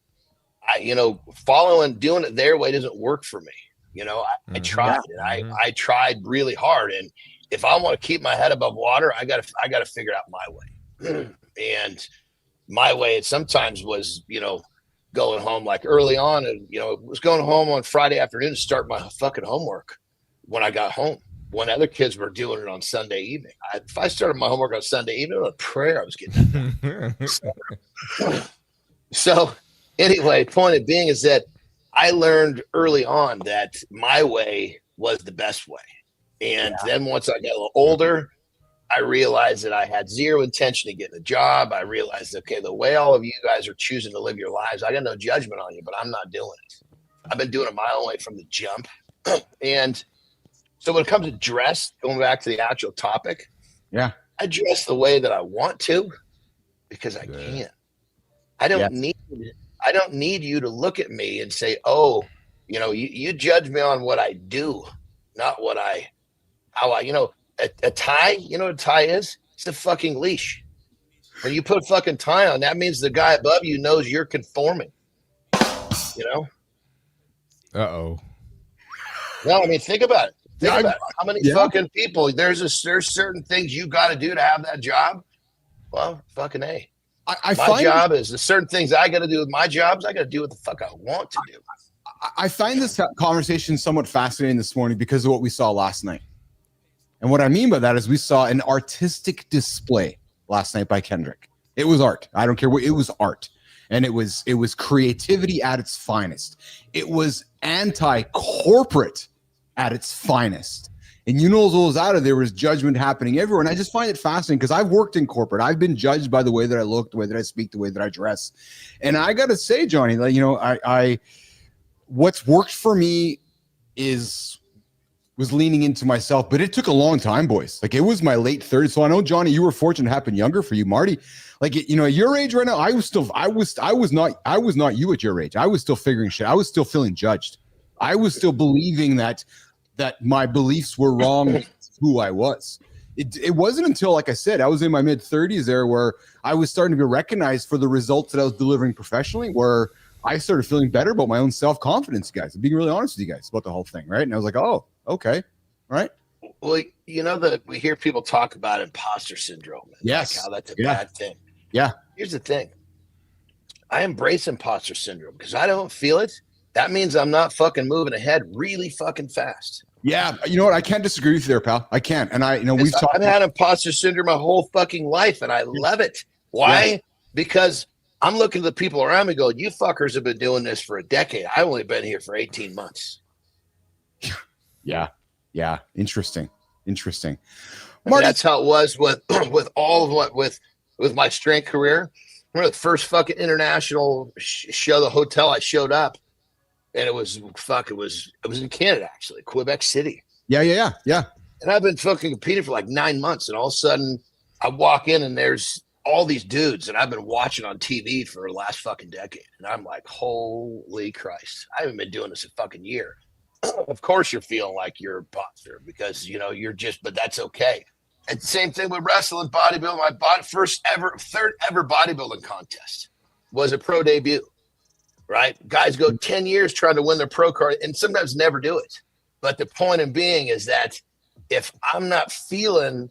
doing it their way doesn't work for me. You know, I tried and I tried really hard. And if I want to keep my head above water, I gotta figure out my way. And my way, it sometimes was, you know, going home like early on, and you know, was going home on Friday afternoon to start my fucking homework when I got home. When other kids were doing it on Sunday evening, if I started my homework on Sunday evening, it was a prayer I was getting done. So anyway, point of being is that I learned early on that my way was the best way. And then once I got a little older, I realized that I had zero intention of getting a job. I realized, okay, the way all of you guys are choosing to live your lives, I got no judgment on you, but I'm not doing it. I've been doing it my own way from the jump. And so when it comes to dress, going back to the actual topic, I dress the way that I want to because I can. I don't need you to look at me and say, oh, you know, you judge me on what I do, not how I, you know, a tie, you know what a tie is? It's a fucking leash. When you put a fucking tie on, that means the guy above you knows you're conforming, you know? Uh-oh. No, I mean, think about it. Think about it. How many fucking people, there's certain things you got to do to have that job. Well, fucking A. My job is the certain things I got to do with my jobs. I got to do what the fuck I want to do. I find this conversation somewhat fascinating this morning because of what we saw last night. And what I mean by that is we saw an artistic display last night by Kendrick. It was art. I don't care what, it was art. And it was creativity at its finest. It was anti-corporate at its finest. And you know, those out of there was judgment happening everywhere. And I just find it fascinating because I've worked in corporate. I've been judged by the way that I look, the way that I speak, the way that I dress. And I got to say, Johnny, like, you know, I what's worked for me was leaning into myself, but it took a long time, boys. Like, it was my late 30s. So I know, Johnny, you were fortunate to happen younger for you. Marty, like, you know, at your age right now, I was not you at your age. I was still figuring shit. I was still feeling judged. I was still believing that my beliefs were wrong who I was. It wasn't until, like I said, I was in my mid 30s there where I was starting to be recognized for the results that I was delivering professionally, where I started feeling better about my own self-confidence, guys. I'm being really honest with you guys about the whole thing, right? And I was like, oh, okay, right. Well, you know that we hear people talk about imposter syndrome. Yes. Like how that's a bad thing. Yeah. Here's the thing. I embrace imposter syndrome because I don't feel it. That means I'm not fucking moving ahead really fucking fast. Yeah. You know what? I can't disagree with you there, pal. I can't. And I've had imposter syndrome my whole fucking life and I love it. Why? Yeah. Because I'm looking at the people around me going, you fuckers have been doing this for a decade. I've only been here for 18 months. Yeah. Yeah. Interesting. Marty, that's how it was with all of what with my strength career. Remember the first fucking international show, the hotel I showed up, and it was in Canada, actually, Quebec City. Yeah. And I've been fucking competing for like 9 months, and all of a sudden I walk in and there's all these dudes that I've been watching on TV for the last fucking decade. And I'm like, holy Christ, I haven't been doing this a fucking year. Of course you're feeling like you're a imposter because, you know, but that's okay. And same thing with wrestling, bodybuilding. My third ever bodybuilding contest was a pro debut, right? Guys go 10 years trying to win their pro card and sometimes never do it. But the point in being is that if I'm not feeling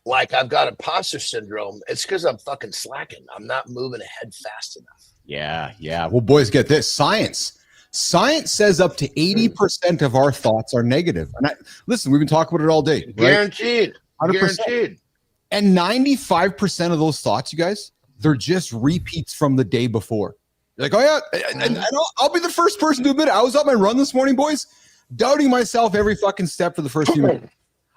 like I've got imposter syndrome, it's because I'm fucking slacking. I'm not moving ahead fast enough. Yeah. Well, boys, get this. Science says up to 80% of our thoughts are negative. And listen, we've been talking about it all day. Right? Guaranteed. 100%. Guaranteed. And 95% of those thoughts, you guys, they're just repeats from the day before. You're like, oh yeah, and I'll be the first person to admit it. I was on my run this morning, boys, doubting myself every fucking step for the first few minutes.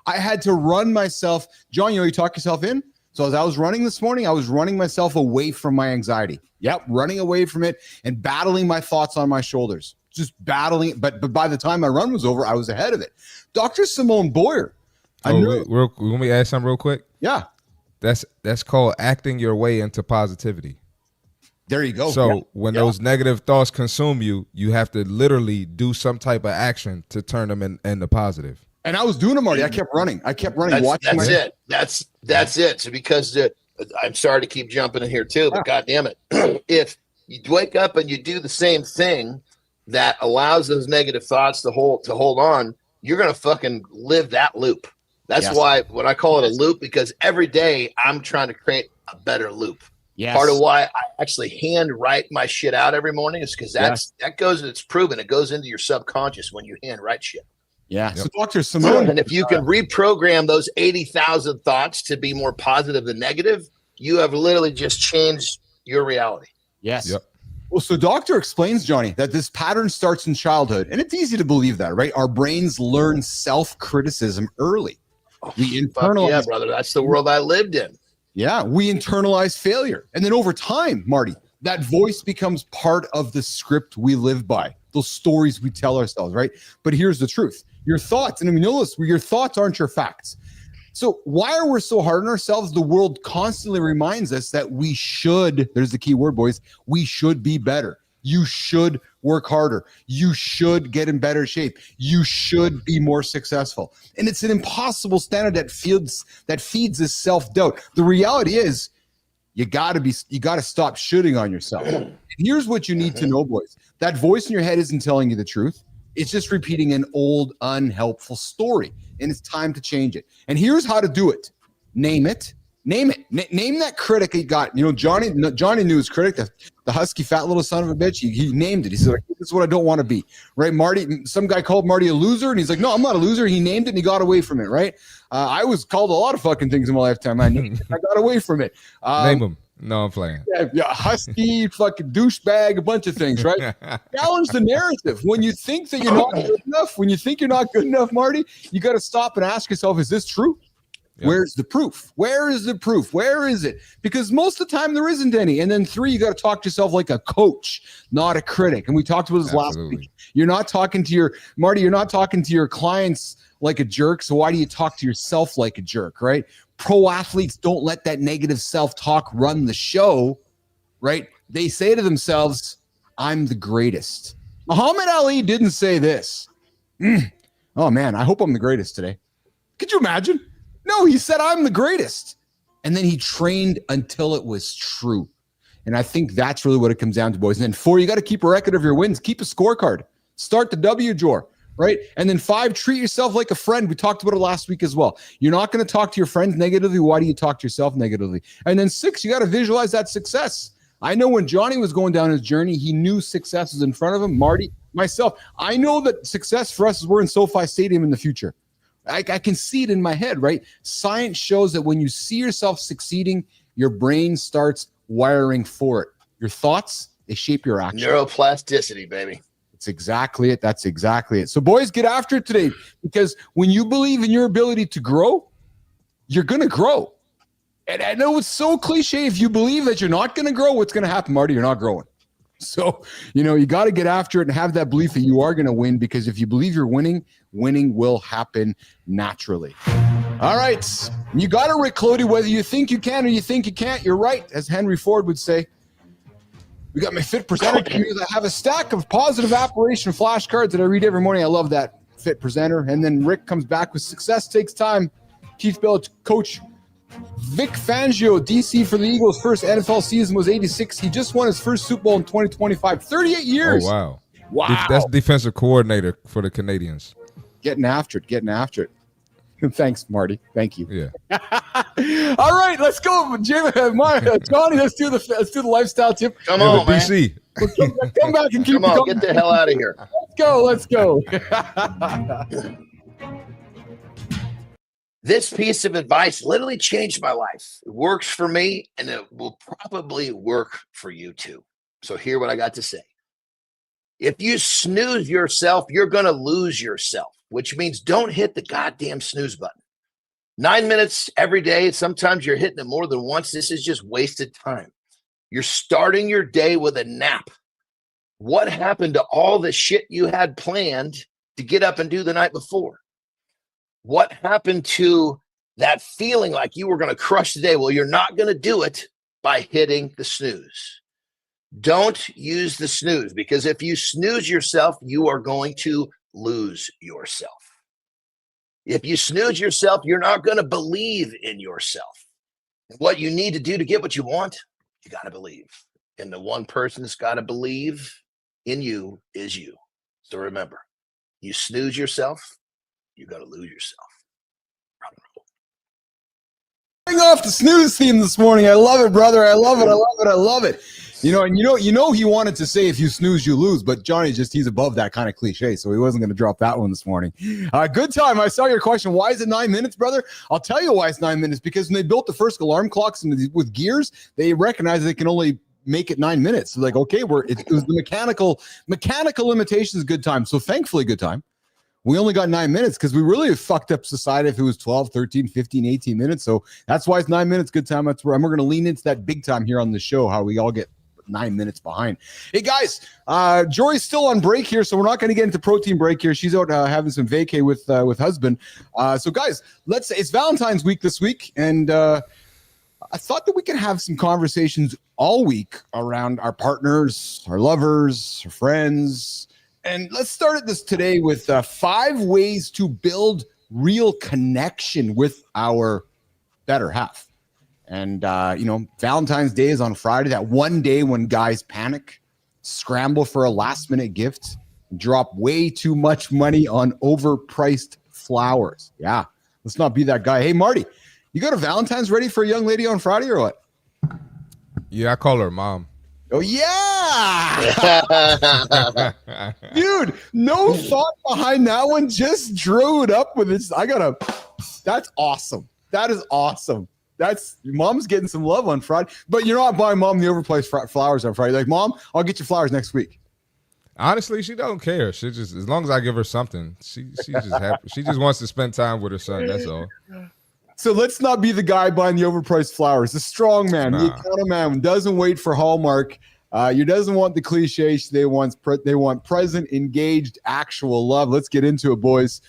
I had to run myself. John, you talk yourself in. So as I was running this morning, I was running myself away from my anxiety. Yep, running away from it and battling my thoughts on my shoulders. Just battling it. But by the time my run was over, I was ahead of it. Dr. Simone Boyer. Let me ask something real quick. Yeah. That's called acting your way into positivity. There you go. So when those negative thoughts consume you, you have to literally do some type of action to turn them into positive. And I was doing it, Marty. I kept running. That's it. So because I'm sorry to keep jumping in here too, but God damn it. If you wake up and you do the same thing that allows those negative thoughts to hold on, you're going to fucking live that loop. That's why when I call it a loop, because every day I'm trying to create a better loop. Yes. Part of why I actually hand write my shit out every morning is because that goes, and it's proven, it goes into your subconscious when you hand write shit. Yeah. Yep. So Dr. Simone, And if you can reprogram those 80,000 thoughts to be more positive than negative, you have literally just changed your reality. yes. Yep. Well, so doctor explains, Johnny, that this pattern starts in childhood, and it's easy to believe that, right? Our brains learn self-criticism early. We internalize, yeah, brother, that's the world I lived in. yeah, we internalize failure, and then over time, Marty, that voice becomes part of the script we live by. Those stories we tell ourselves, right? But here's the truth: your thoughts, and I mean, notice your thoughts aren't your facts. So why are we so hard on ourselves? The world constantly reminds us that we should, there's the key word, boys, we should be better. You should work harder. You should get in better shape. You should be more successful. And it's an impossible standard that feeds this self-doubt. The reality is you got to stop shooting on yourself. And here's what you need to know, boys. That voice in your head isn't telling you the truth. It's just repeating an old, unhelpful story, and it's time to change it. And here's how to do it. Name it. Name it. Name that critic he got. You know, Johnny knew his critic, the husky, fat little son of a bitch. He named it. He said, this is what I don't want to be, right? Marty, some guy called Marty a loser, and he's like, no, I'm not a loser. He named it, and he got away from it, right? I was called a lot of fucking things in my lifetime. I got away from it. Name them. No, I'm playing. Yeah, husky, fucking douchebag, a bunch of things, right? Challenge the narrative. When you think that you're not good enough, Marty, you got to stop and ask yourself, is this true? Yep. Where's the proof? Where is the proof? Where is it? Because most of the time there isn't any. And then 3, you got to talk to yourself like a coach, not a critic. And we talked about this last week. You're not talking to your clients like a jerk. So why do you talk to yourself like a jerk, right? Pro athletes don't let that negative self-talk run the show, right? They say to themselves, I'm the greatest. Muhammad Ali didn't say this. Oh man, I hope I'm the greatest today. Could you imagine? No, he said, I'm the greatest. And then he trained until it was true. And I think that's really what it comes down to, boys. And then 4, you got to keep a record of your wins. Keep a scorecard. Start the W drawer, right? And then 5, treat yourself like a friend. We talked about it last week as well. You're not going to talk to your friends negatively. Why do you talk to yourself negatively? And then 6, you got to visualize that success. I know when Johnny was going down his journey, he knew success was in front of him. Marty, myself, I know that success for us is we're in SoFi Stadium in the future. I can see it in my head, right? Science shows that when you see yourself succeeding, your brain starts wiring for it. Your thoughts, they shape your action. Neuroplasticity, baby. That's exactly it. That's exactly it. So boys, get after it today, because when you believe in your ability to grow, you're going to grow. And I know it's so cliche. If you believe that you're not going to grow, what's going to happen, Marty? You're not growing. So, you got to get after it and have that belief that you are going to win, because if you believe you're winning will happen naturally. All right. You got it, Rick Clody, whether you think you can or you think you can't, you're right. As Henry Ford would say. We got my Fit Presenter here. I have a stack of positive affirmation flashcards that I read every morning. I love that, Fit Presenter. And then Rick comes back with Success Takes Time. Keith Billis, Coach Vic Fangio, DC for the Eagles' first NFL season was 86. He just won his first Super Bowl in 2025. 38 years. Oh, wow. That's defensive coordinator for the Canadians. Getting after it. Thanks, Marty. Thank you. Yeah. All right, let's go, Johnny. Let's do the lifestyle tip. Come on, man. BC. Come back and keep Come on, get the hell out of here. Let's go. This piece of advice literally changed my life. It works for me, and it will probably work for you too. So hear what I got to say. If you snooze yourself, you're going to lose yourself, which means don't hit the goddamn snooze button. 9 minutes every day. Sometimes you're hitting it more than once. This is just wasted time. You're starting your day with a nap. What happened to all the shit you had planned to get up and do the night before? What happened to that feeling like you were going to crush the day? Well, you're not going to do it by hitting the snooze. Don't use the snooze, because if you snooze yourself, you are going to lose yourself. If you snooze yourself, you're not going to believe in yourself. And what you need to do to get what you want, you got to believe. And the one person that's got to believe in you is you. So remember, you snooze yourself, you're going to lose yourself. Bring off the snooze theme this morning. I love it, brother. I love it. I love it. I love it. And you know, he wanted to say if you snooze, you lose, but Johnny he's above that kind of cliche, so he wasn't going to drop that one this morning. Good time. I saw your question. Why is it 9 minutes, brother? I'll tell you why it's 9 minutes, because when they built the first alarm clocks with gears, they recognized they can only make it 9 minutes. So like, okay, it was the mechanical limitations. Good time. So thankfully, good time. We only got 9 minutes because we really have fucked up society if it was 12, 13, 15, 18 minutes. So that's why it's 9 minutes. Good time. That's where we're going to lean into that big time here on the show, how we all get 9 minutes behind. Hey, guys, Jory's still on break here, so we're not going to get into protein break here. She's out having some vacay with husband. So, guys, it's Valentine's week this week, and I thought that we could have some conversations all week around our partners, our lovers, our friends. And let's start this today with 5 ways to build real connection with our better half. And, Valentine's Day is on Friday, that one day when guys panic, scramble for a last-minute gift, drop way too much money on overpriced flowers. Yeah, let's not be that guy. Hey, Marty, you got a Valentine's ready for a young lady on Friday or what? Yeah, I call her mom. Oh, yeah. Dude, no thought behind that one. Just drew it up with this. That's awesome. That is awesome. Mom's getting some love on Friday, but you're not buying mom the overpriced flowers on Friday. Like, Mom, I'll get you flowers next week. Honestly, she don't care. She just, as long as I give her something, she's just happy. She just wants to spend time with her son. That's all. So let's not be the guy buying the overpriced flowers. The strong man, the account man, doesn't wait for Hallmark. You doesn't want the cliches. They want present, engaged, actual love. Let's get into it, boys.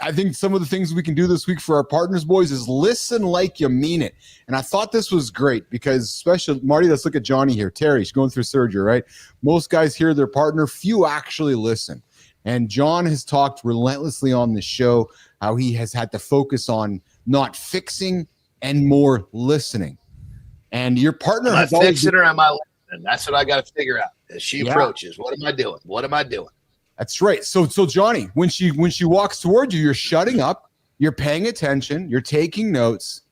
I think some of the things we can do this week for our partners, boys, is listen like you mean it. And I thought this was great because, especially Marty, let's look at Johnny here. Terry, she's going through surgery, right? Most guys hear their partner. Few actually listen. And John has talked relentlessly on the show how he has had to focus on not fixing and more listening. And your partner am has I fixing or am I listening? That's what I got to figure out as she approaches. What am I doing? What am I doing? That's right. So Johnny, when she walks toward you, you're shutting up, you're paying attention, you're taking notes,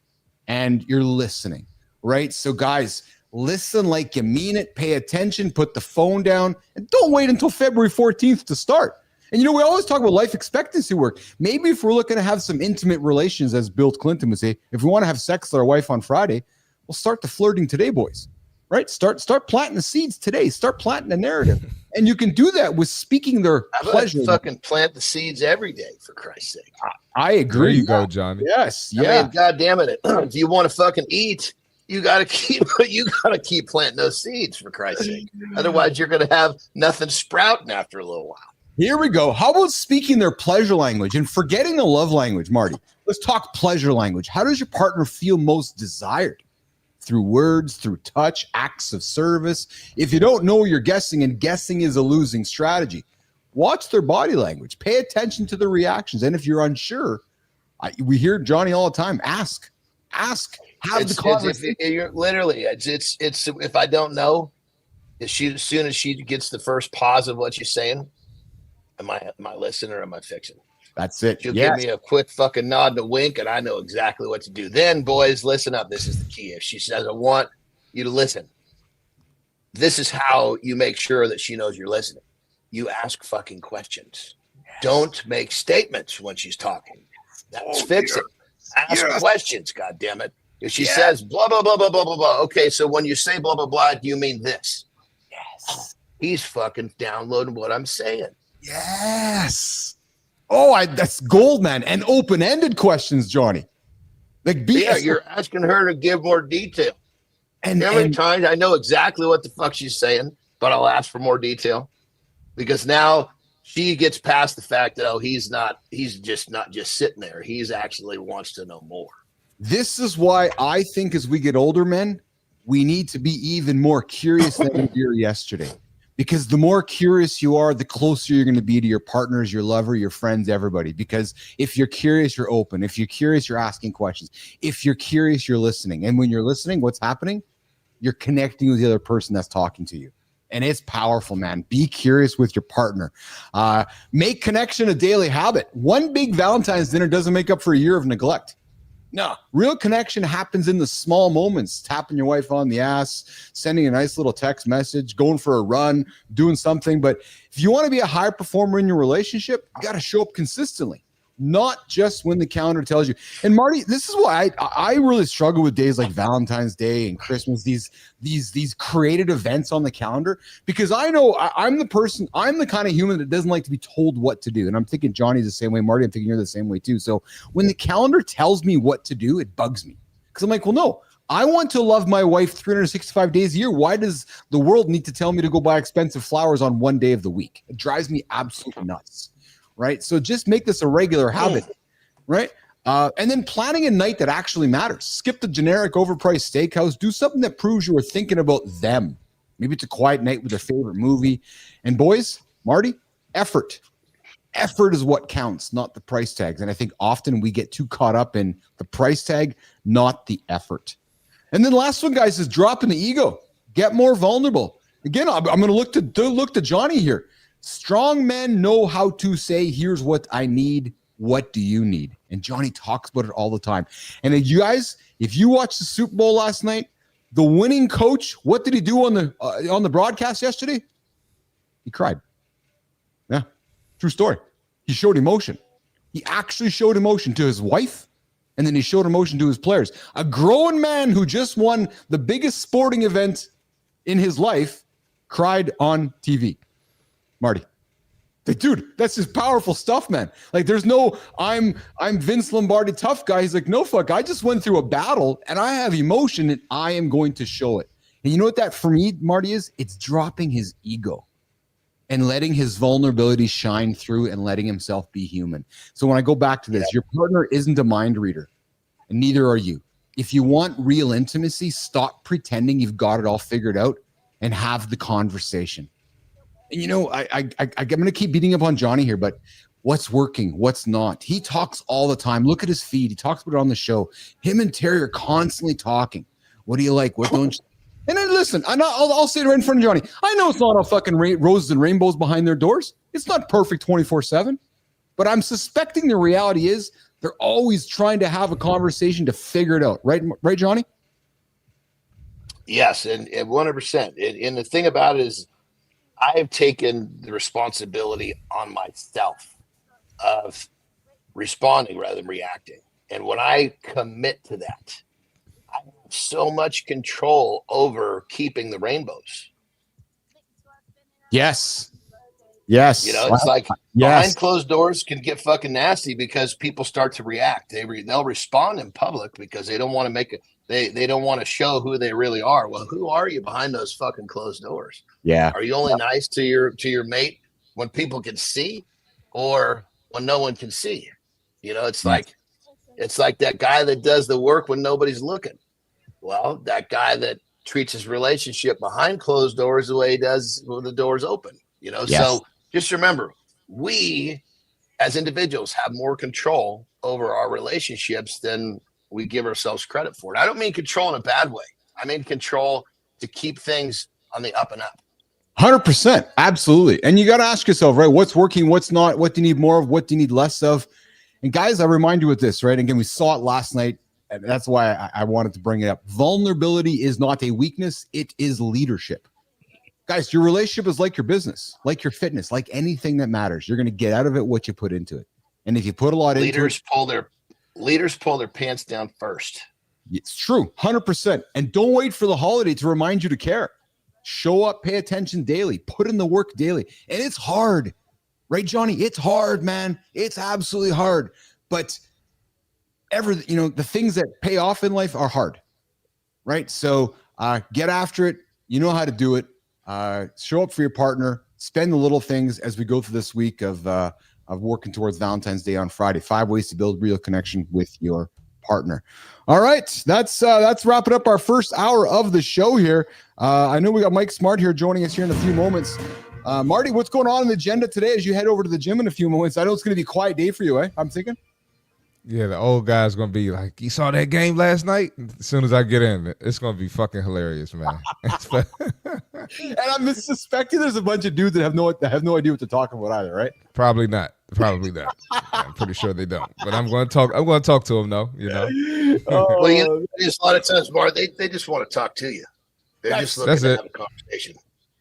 and you're listening, right? So guys, listen like you mean it, pay attention, put the phone down, and don't wait until February 14th to start. And we always talk about life expectancy work. Maybe if we're looking to have some intimate relations, as Bill Clinton would say, if we want to have sex with our wife on Friday, we'll start the flirting today, boys. Right? Start planting the seeds today. Start planting the narrative. And you can do that with speaking their pleasure. Fucking plant the seeds every day, for Christ's sake. I agree. There you go, Johnny. Yes. Yeah. I mean, God damn it. If you want to fucking eat, you gotta keep planting those seeds, for Christ's sake. Otherwise, you're gonna have nothing sprouting after a little while. Here we go. How about speaking their pleasure language and forgetting the love language, Marty? Let's talk pleasure language. How does your partner feel most desired? Through words, through touch, acts of service. If you don't know, you're guessing, and guessing is a losing strategy. Watch their body language. Pay attention to their reactions. And if you're unsure, we hear Johnny all the time. Ask. Have the conversation. It's if I don't know, as soon as she gets the first pause of what you're saying, am I listening or am I fixing? That's it. She'll give me a quick fucking nod and a wink, and I know exactly what to do. Then, boys, listen up. This is the key. If she says, I want you to listen, this is how you make sure that she knows you're listening. You ask fucking questions. Don't make statements when she's talking. That's fixing. Ask questions, goddammit. If she says, blah, blah, blah, blah, blah, blah, blah. Okay, so when you say blah, blah, blah, do you mean this? Yes. He's fucking downloading what I'm saying. Yes. Oh, that's gold, man. And open-ended questions, Johnny. You're asking her to give more detail. And how many times I know exactly what the fuck she's saying, but I'll ask for more detail because now she gets past the fact that he's just not just sitting there. He's actually wants to know more. This is why I think as we get older, men, we need to be even more curious than we were yesterday. Because the more curious you are, the closer you're going to be to your partners, your lover, your friends, everybody. Because if you're curious, you're open. If you're curious, you're asking questions. If you're curious, you're listening. And when you're listening, what's happening? You're connecting with the other person that's talking to you. And it's powerful, man. Be curious with your partner. Make connection a daily habit. One big Valentine's dinner doesn't make up for a year of neglect. No, real connection happens in the small moments. Tapping your wife on the ass, sending a nice little text message, going for a run, doing something. But if you want to be a high performer in your relationship, you got to show up consistently, not just when the calendar tells you. And Marty, this is why I really struggle with days like Valentine's Day and Christmas, these created events on the calendar, because I know I'm the kind of human that doesn't like to be told what to do. And I'm thinking Johnny's the same way. Marty, I'm thinking you're the same way too. So when the calendar tells me what to do, it bugs me, because I'm like, well, no, I want to love my wife 365 days a year. Why does the world need to tell me to go buy expensive flowers on one day of the week? It drives me absolutely nuts. Right. So just make this a regular habit. Right. And then planning a night that actually matters. Skip the generic overpriced steakhouse. Do something that proves you were thinking about them. Maybe it's a quiet night with their favorite movie. And boys, Marty, effort. Effort is what counts, not the price tags. And I think often we get too caught up in the price tag, not the effort. And then the last one, guys, is dropping the ego. Get more vulnerable. Again, I'm going to look to Johnny here. Strong men know how to say, here's what I need. What do you need? And Johnny talks about it all the time. And you guys, if you watched the Super Bowl last night, the winning coach, what did he do on the broadcast yesterday? He cried. Yeah, true story. He showed emotion. He actually showed emotion to his wife, and then he showed emotion to his players. A grown man who just won the biggest sporting event in his life cried on TV. Marty, like, dude, that's just powerful stuff, man. Like, there's no, I'm Vince Lombardi tough guy. He's like, no, fuck, I just went through a battle and I have emotion and I am going to show it. And you know what that for me, Marty, is? It's dropping his ego and letting his vulnerability shine through and letting himself be human. So when I go back to this, your partner isn't a mind reader, and neither are you. If you want real intimacy, stop pretending you've got it all figured out and have the conversation. And you know, I'm going to keep beating up on Johnny here, but what's working, what's not? He talks all the time. Look at his feed. He talks about it on the show. Him and Terry are constantly talking. What do you like? What don't you? And then listen, I'll say it right in front of Johnny. I know it's not all fucking roses and rainbows behind their doors. It's not perfect 24/7, but I'm suspecting the reality is they're always trying to have a conversation to figure it out. Right, Johnny? Yes, and 100%. And the thing about it is, I have taken the responsibility on myself of responding rather than reacting. And when I commit to that, I have so much control over keeping the rainbows. Yes. Yes. You know, it's like behind closed doors can get fucking nasty because people start to react. They'll respond in public because they don't want to make it. They don't want to show who they really are. Well, who are you behind those fucking closed doors? Yeah. Are you only nice to your mate when people can see, or when no one can see? You know, it's like that guy that does the work when nobody's looking. Well, that guy that treats his relationship behind closed doors the way he does when the door's open. You know, so just remember, we as individuals have more control over our relationships than we give ourselves credit for. And I don't mean control in a bad way. I mean control to keep things on the up and up. 100%. Absolutely. And you got to ask yourself, right? What's working? What's not? What do you need more of? What do you need less of? And guys, I remind you with this, right? Again, we saw it last night. And that's why I wanted to bring it up. Vulnerability is not a weakness. It is leadership. Guys, your relationship is like your business, like your fitness, like anything that matters. You're going to get out of it what you put into it. And if you put a lot into it, leaders pull their pants down first. It's true. 100%. And don't wait for the holiday to remind you to care. Show up, pay attention daily, put in the work daily. And it's hard, right, Johnny? It's hard, man. It's absolutely hard. But the things that pay off in life are hard, right? So get after it. You know how to do it. Show up for your partner. Spend the little things as we go through this week of working towards Valentine's Day on Friday. 5 ways to build real connection with your partner. All right, that's wrapping up our first hour of the show here. I know we got Mike Smart here joining us here in a few moments. Marty, what's going on in the agenda today as you head over to the gym in a few moments? I know it's going to be a quiet day for you, I'm thinking. Yeah, the old guy's gonna be like, "You saw that game last night?" As soon as I get in, it's gonna be fucking hilarious, man. And I'm suspecting there's a bunch of dudes that have no idea what to talk about either, right? Probably not. Probably not. I'm pretty sure they don't. But I'm going to talk. I'm going to talk to them though. You know. Well, you know, there's a lot of times, Marty, they just want to talk to you. They're just looking to have a conversation.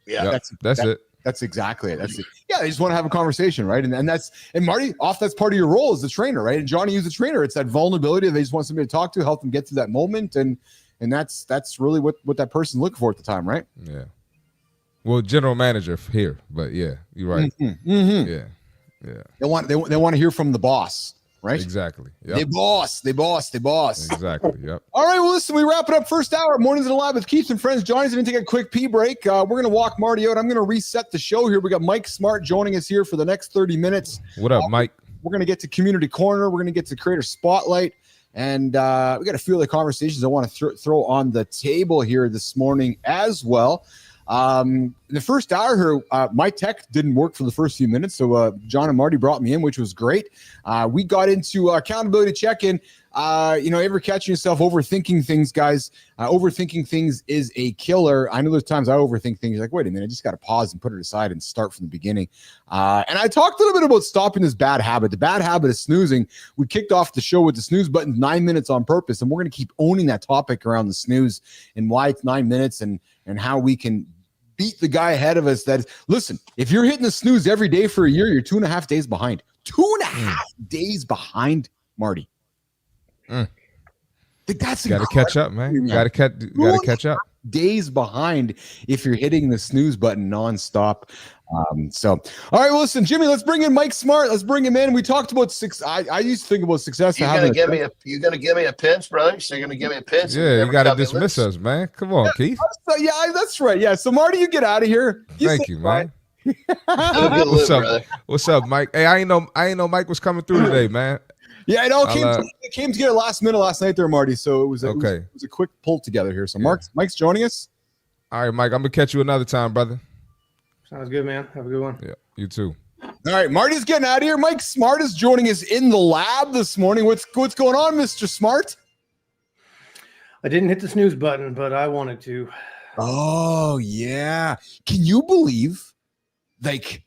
Yeah, Yep, that's it. That's exactly it. That's it. Yeah, they just want to have a conversation, right? And Marty, that's part of your role as the trainer, right? And Johnny, is the trainer. It's that vulnerability. They just want somebody to talk to, help them get through that moment, and that's really what that person's looking for at the time, right? Yeah. Well, general manager here, but yeah, you're right. Mm-hmm. Yeah, yeah. They want to hear from the boss, right? Exactly. Yep. They boss. Exactly. Yep. All right, well, listen, we wrap it up first hour. Mornings in the Lab with Keith and Friends. Johnny's going to take a quick pee break. We're going to walk Marty out. I'm going to reset the show here. We got Mike Smart joining us here for the next 30 minutes. What up, Mike? We're going to get to Community Corner. We're going to get to Creator Spotlight. And we got a few other conversations I want to throw on the table here this morning as well. The first hour here, my tech didn't work for the first few minutes, so John and Marty brought me in, which was great. We got into accountability check-in. Ever catching yourself overthinking things, guys? Overthinking things is a killer. I know there's times I overthink things. Like, wait a minute, I just got to pause and put it aside and start from the beginning. And I talked a little bit about stopping this bad habit. The bad habit of snoozing. We kicked off the show with the snooze button 9 minutes on purpose, and we're going to keep owning that topic around the snooze and why it's 9 minutes and how we can beat the guy ahead of us. Listen, if you're hitting the snooze every day for a year, you're 2.5 days behind. 2.5 days behind, Marty. That's got to catch up, man. Got to catch up. Days behind if you're hitting the snooze button nonstop. All right, well, listen, Jimmy, let's bring in Mike Smart. Let's bring him in. We talked about I used to think about success. You're gonna give me a pinch, brother. So you're gonna give me a pinch. Yeah, you got to dismiss us, man. Come on, Keith. Yeah, that's right. Yeah. So Marty, you get out of here. Thank you, man. What's up, brother? What's up, Mike? Hey, I ain't know Mike was coming through today, man. Yeah, it came together last minute last night there, Marty. So it was a quick pull together here. So Mike's joining us. All right, Mike, I'm gonna catch you another time, brother. Sounds good, man. Have a good one. Yeah, you too. All right, Marty's getting out of here. Mike Smart is joining us in the lab this morning. What's going on, Mr. Smart? I didn't hit the snooze button, but I wanted to. Oh, yeah. Can you believe, like,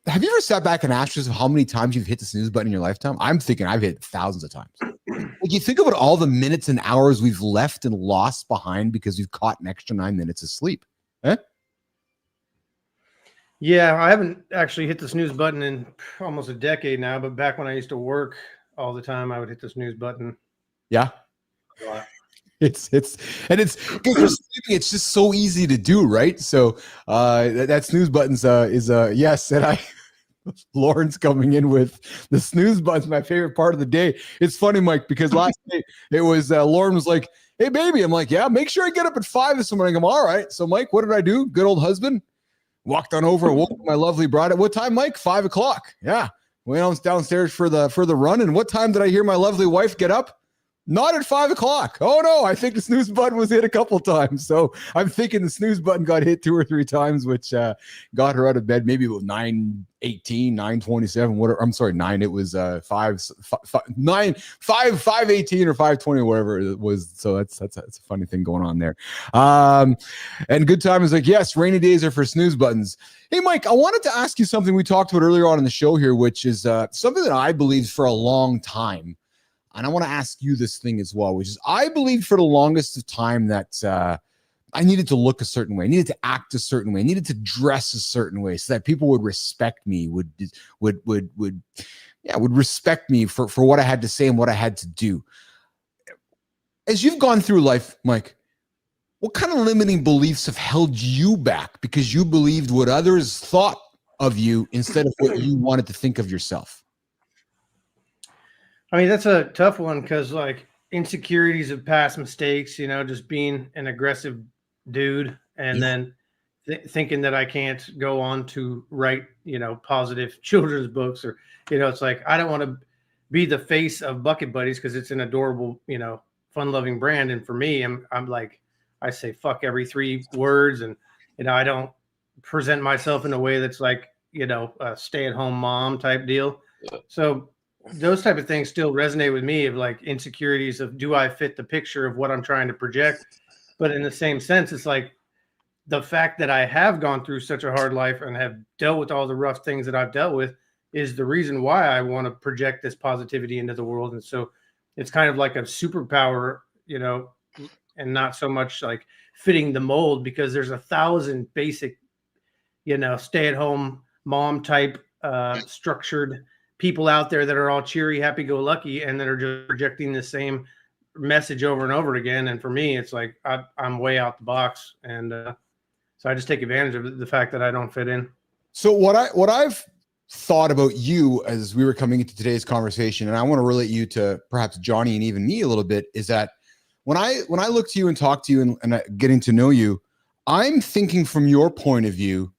have you ever sat back and asked yourself how many times you've hit the snooze button in your lifetime? I'm thinking I've hit thousands of times. Like, you think about all the minutes and hours we've left and lost behind because we've caught an extra 9 minutes of sleep. Eh? Yeah, I haven't actually hit the snooze button in almost a decade now, but back when I used to work all the time, I would hit the snooze button. Yeah. It's because you're sleeping, it's just so easy to do, right? So that snooze button's is yes, and Lauren's coming in with the snooze button's my favorite part of the day. It's funny, Mike, because last night it was Lauren was like, "Hey, baby," I'm like, "Yeah, make sure I get up at 5 this morning." I'm all right. So, Mike, what did I do? Good old husband. Walked on over, woke my lovely bride. At what time, Mike? 5 o'clock. Yeah, went on downstairs for the run. And what time did I hear my lovely wife get up? Not at 5 o'clock. Oh no, I think the snooze button was hit a couple times. So I'm thinking the snooze button got hit 2 or 3 times, which got her out of bed. Maybe it was 9:18, 9:27. Whatever. I'm sorry, 9. It was 5:18 or 5:20, whatever it was. So that's a funny thing going on there. And good time is like, yes, rainy days are for snooze buttons. Hey, Mike, I wanted to ask you something we talked about earlier on in the show here, which is something that I believed for a long time. And I want to ask you this thing as well, which is I believed for the longest of time that I needed to look a certain way. I needed to act a certain way. I needed to dress a certain way so that people would respect me, would respect me for what I had to say and what I had to do. As you've gone through life, Mike, what kind of limiting beliefs have held you back because you believed what others thought of you instead of what you wanted to think of yourself? I mean, that's a tough one because, like, insecurities of past mistakes, just being an aggressive dude and then thinking that I can't go on to write, positive children's books or, it's like I don't want to be the face of Bucket Buddies because it's an adorable, fun-loving brand. And for me, I'm like, I say fuck every 3 words and, I don't present myself in a way that's like, a stay-at-home mom type deal. So those type of things still resonate with me, of like insecurities of, do I fit the picture of what I'm trying to project? But in the same sense, it's like the fact that I have gone through such a hard life and have dealt with all the rough things that I've dealt with is the reason why I want to project this positivity into the world. And so it's kind of like a superpower, you know, and not so much like fitting the mold, because there's 1,000 basic, you know, stay-at-home mom type structured people out there that are all cheery, happy-go-lucky, and that are just projecting the same message over and over again. And for me, it's like I'm way out the box, and so I just take advantage of the fact that I don't fit in. So what I've thought about you as we were coming into today's conversation, and I want to relate you to perhaps Johnny and even me a little bit, is that when I look to you and talk to you and getting to know you, I'm thinking from your point of view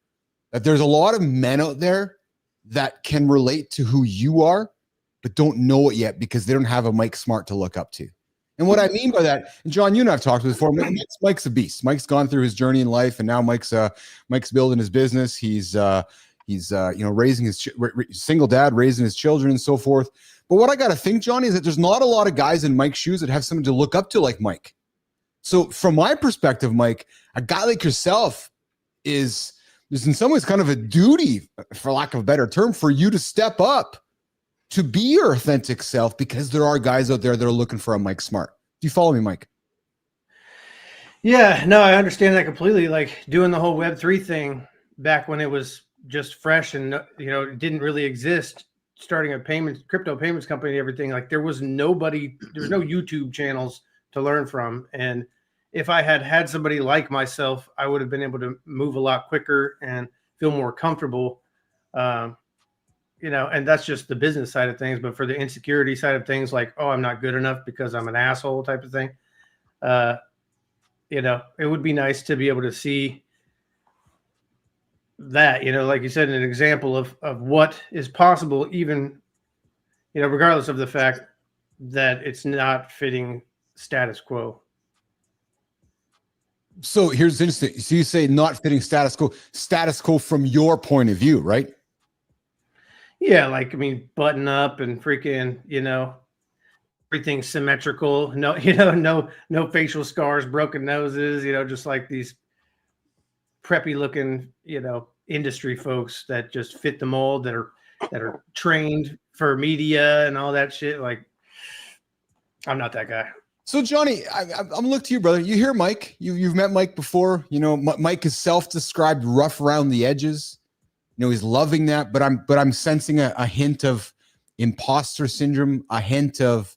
that there's a lot of men out there that can relate to who you are, but don't know it yet because they don't have a Mike Smart to look up to. And what I mean by that, and John, you and I've talked before, Mike's a beast. Mike's gone through his journey in life, and now Mike's building his business. He's raising his single dad, raising his children and so forth. But what I got to think, Johnny, is that there's not a lot of guys in Mike's shoes that have someone to look up to like Mike. So from my perspective, Mike, a guy like yourself is in some ways kind of a duty, for lack of a better term, for you to step up to be your authentic self, because there are guys out there that are looking for a Mike Smart. Do you follow me, Mike? Yeah, no, I understand that completely. Like doing the whole Web3 thing back when it was just fresh and, you know, it didn't really exist, starting a crypto payments company and everything. Like there was no YouTube channels to learn from. And if I had somebody like myself, I would have been able to move a lot quicker and feel more comfortable. You know, and that's just the business side of things. But for the insecurity side of things, like, oh, I'm not good enough because I'm an asshole type of thing. You know, it would be nice to be able to see that, you know, like you said, an example of what is possible, even, you know, regardless of the fact that it's not fitting status quo. So here's interesting. So you say not fitting status quo from your point of view, right? Yeah, like, I mean, button up and freaking, you know, everything symmetrical. No, you know, no facial scars, broken noses, you know, just like these preppy looking, you know, industry folks that just fit the mold, that are trained for media and all that shit. Like, I'm not that guy. So Johnny, I'm looking to you, brother. You hear Mike? You've met Mike before. You know, Mike is self-described rough around the edges. You know, he's loving that, but I'm sensing a hint of imposter syndrome, a hint of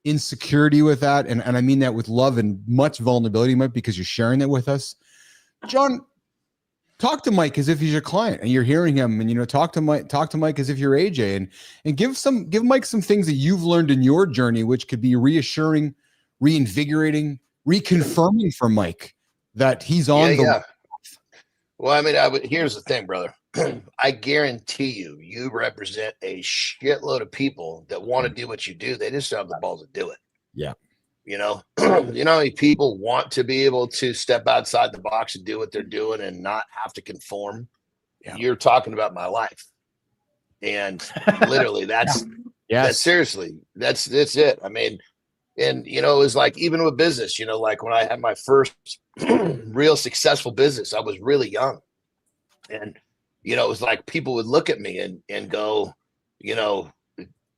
insecurity with that, and I mean that with love and much vulnerability, Mike, because you're sharing it with us. John, talk to Mike as if he's your client and you're hearing him, and, you know, talk to Mike as if you're AJ, and give Mike some things that you've learned in your journey, which could be reassuring, reinvigorating, reconfirming for Mike that he's on the. Well, I mean, here's the thing, brother. I guarantee you represent a shitload of people that want to do what you do. They just don't have the balls to do it. Yeah. You know, you know how many people want to be able to step outside the box and do what they're doing and not have to conform. Yeah. You're talking about my life. And literally that's seriously, that's it. I mean, and, you know, it was like, even with business, you know, like when I had my first real successful business, I was really young. And, you know, it was like people would look at me and go, you know,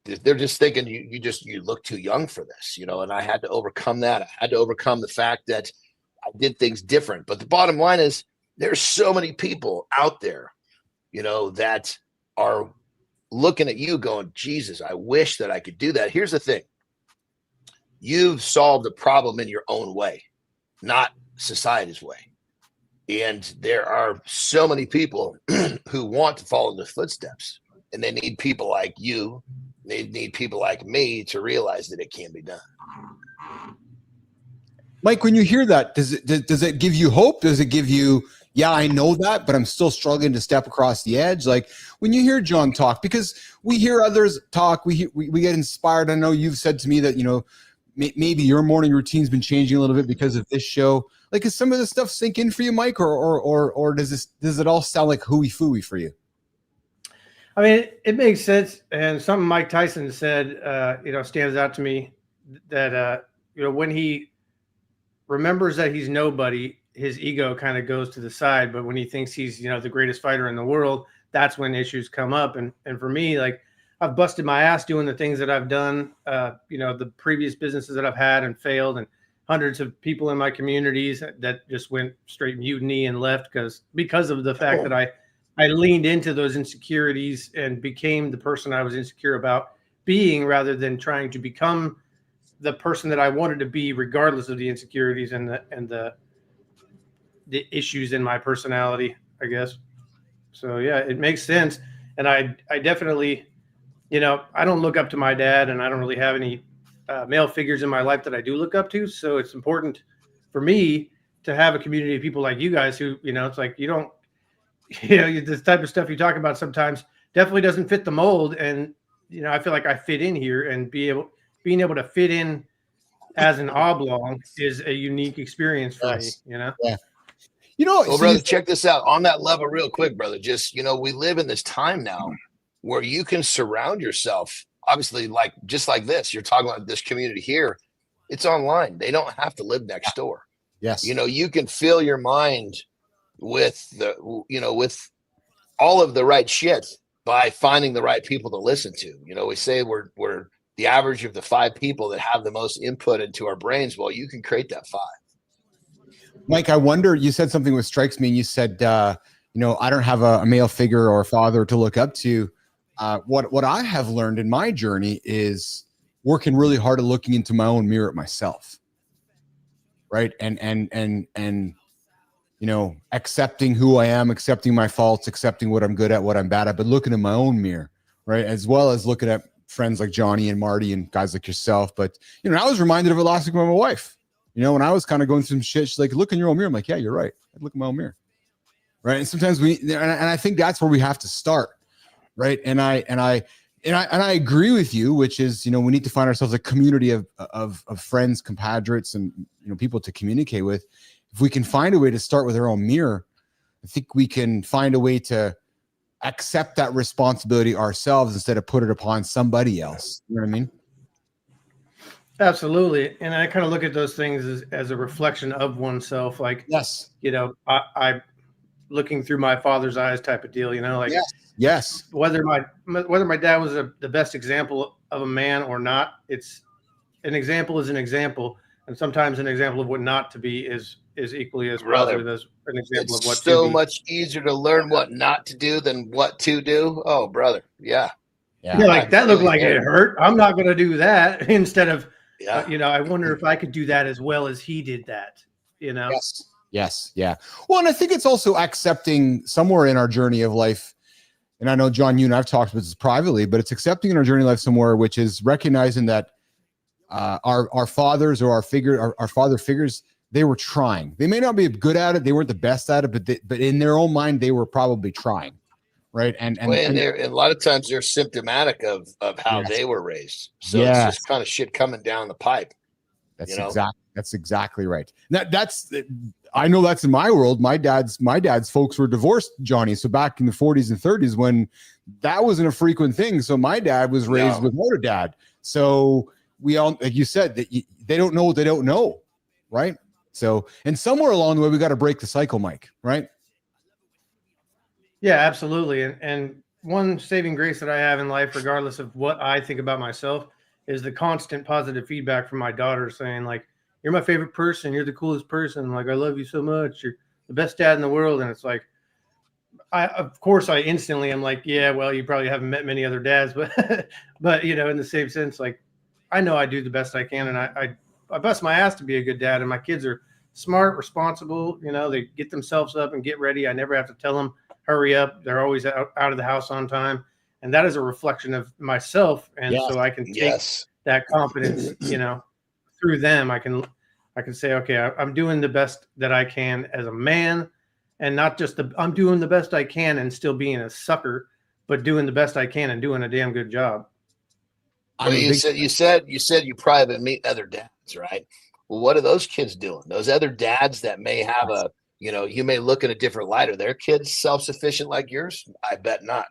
they're just thinking you look too young for this, you know, and I had to overcome that. I had to overcome the fact that I did things different. But the bottom line is there's so many people out there, you know, that are looking at you going, Jesus, I wish that I could do that. Here's the thing. You've solved the problem in your own way, not society's way. And there are so many people who want to follow in the footsteps, and they need people like you. They need people like me to realize that it can be done. Mike, when you hear that, does it give you hope? Does it give you, yeah, I know that, but I'm still struggling to step across the edge? Like when you hear John talk, because we hear others talk, we get inspired. I know you've said to me that, you know, maybe your morning routine's been changing a little bit because of this show. Like, is some of this stuff sink in for you, Mike, or does it all sound like hooey fooey for you? I mean, it makes sense. And something Mike Tyson said, stands out to me that, when he remembers that he's nobody, his ego kind of goes to the side. But when he thinks he's, the greatest fighter in the world, that's when issues come up. And for me, like, I've busted my ass doing the things that I've done, the previous businesses that I've had and failed, and hundreds of people in my communities that just went straight mutiny and left because of the fact that I leaned into those insecurities and became the person I was insecure about being, rather than trying to become the person that I wanted to be, regardless of the insecurities and the issues in my personality, I guess. So yeah, it makes sense. And I definitely, I don't look up to my dad, and I don't really have any male figures in my life that I do look up to. So it's important for me to have a community of people like you guys who, it's like, you don't, this type of stuff you talk about sometimes definitely doesn't fit the mold. And, I feel like I fit in here, and being able to fit in as an oblong is a unique experience for me, Yeah. Well, brother, check this out on that level real quick, brother. Just, we live in this time now where you can surround yourself, obviously, just like this. You're talking about this community here. It's online. They don't have to live next door. Yes. You can fill your mind with with all of the right shit by finding the right people to listen to. We say we're the average of the 5 people that have the most input into our brains. Well, you can create that 5. Mike, I wonder, you said something that strikes me, and you said, I don't have a male figure or a father to look up to. What I have learned in my journey is working really hard at looking into my own mirror at myself. Right. And accepting who I am, accepting my faults, accepting what I'm good at, what I'm bad at, but looking in my own mirror, right? As well as looking at friends like Johnny and Marty and guys like yourself. But, I was reminded of it last week by my wife. When I was kind of going through some shit, she's like, look in your own mirror. I'm like, yeah, you're right. I look in my own mirror. Right. And sometimes and I think that's where we have to start. Right. And I agree with you, which is, we need to find ourselves a community of friends, compatriots, and, people to communicate with. If we can find a way to start with our own mirror, I think we can find a way to accept that responsibility ourselves instead of put it upon somebody else. You know what I mean? Absolutely. And I kind of look at those things as a reflection of oneself. Like, yes, I looking through my father's eyes type of deal, like, yes. Whether my dad was the best example of a man or not, it's an example is an example. And sometimes an example of what not to be is equally as positive as an example of what to be. It's so much easier to learn what not to do than what to do. Oh, brother. Yeah. Yeah. Like, that looked like it hurt. I'm not going to do that, instead of, I wonder if I could do that as well as he did that, Yes. Yeah. Well, and I think it's also accepting somewhere in our journey of life. And I know, John, you and I've talked about this privately, but it's accepting in our journey of life somewhere, which is recognizing that our fathers or our father figures, they were trying. They may not be good at it. They weren't the best at it, but in their own mind, they were probably trying. Right. And a lot of times they're symptomatic of how they were raised. So it's just kind of shit coming down the pipe. That's exactly right. I know that's in my world. My dad's folks were divorced, Johnny. So back in the 40s and 30s, when that wasn't a frequent thing. So my dad was raised without a dad. So we all, like you said, that they don't know what they don't know. Right. So, and somewhere along the way, we got to break the cycle, Mike. Right. Yeah, absolutely. And one saving grace that I have in life, regardless of what I think about myself, is the constant positive feedback from my daughter saying, like, you're my favorite person. You're the coolest person. Like, I love you so much. You're the best dad in the world. And it's like, of course I instantly am like, yeah, well, you probably haven't met many other dads, but in the same sense, like, I know I do the best I can. And I bust my ass to be a good dad. And my kids are smart, responsible. They get themselves up and get ready. I never have to tell them, hurry up. They're always out of the house on time. And that is a reflection of myself. And so I can take that confidence, through them. I can say, okay, I'm doing the best that I can as a man, and not just I'm doing the best I can and still being a sucker, but doing the best I can and doing a damn good job. Well, you said you probably meet other dads, right? Well, what are those kids doing? Those other dads that may have you may look in a different light. Are their kids self-sufficient like yours? I bet not.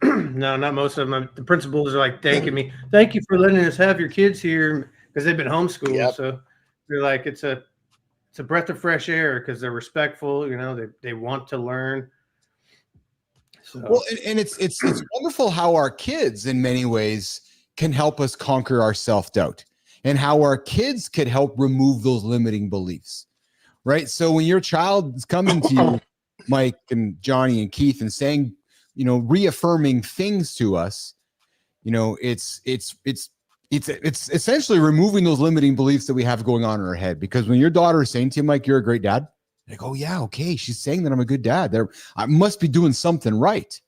No, not most of them. The principals are like thanking me. Thank you for letting us have your kids here because they've been homeschooled. Yep. So they're like, it's a breath of fresh air because they're respectful. You know, they want to learn. So. Well, and it's wonderful how our kids, in many ways, can help us conquer our self-doubt, and how our kids could help remove those limiting beliefs, right? So when your child is coming to you, Mike and Johnny and Keith, and saying, you know, reaffirming things to us, you know, it's essentially removing those limiting beliefs that we have going on in our head. Because when your daughter is saying to you, Mike, you're a great dad, like, oh yeah, okay, she's saying that I'm a good dad. I must be doing something right.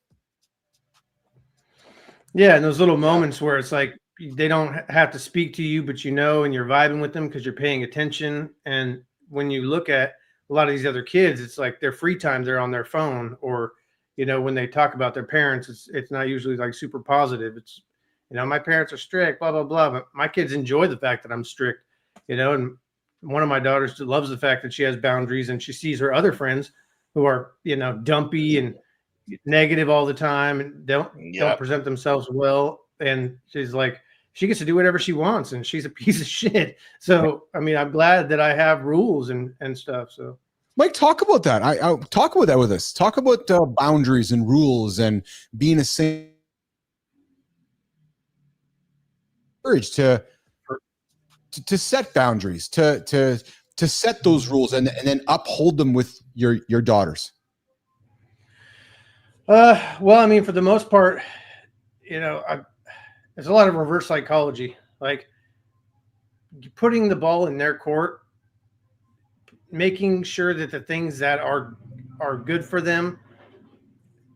Yeah, and those little moments where it's like they don't have to speak to you, but you know, and you're vibing with them because you're paying attention. And when you look at a lot of these other kids, it's like their free time, they're on their phone, or, you know, when they talk about their parents, it's not usually like super positive. It's, you know, my parents are strict, blah, blah, blah. But my kids enjoy the fact that I'm strict, you know, and one of my daughters loves the fact that she has boundaries, and she sees her other friends who are, you know, dumpy and negative all the time and don't present themselves well. And she's like, she gets to do whatever she wants, and she's a piece of shit. So, I mean, I'm glad that I have rules and stuff. So, Mike, talk about that. I talk about that with us. Talk about boundaries and rules and being a saint. Courage to set boundaries, to set those rules and then uphold them with your daughters. Well, I mean, for the most part, you know, there's a lot of reverse psychology, like putting the ball in their court, making sure that the things that are good for them,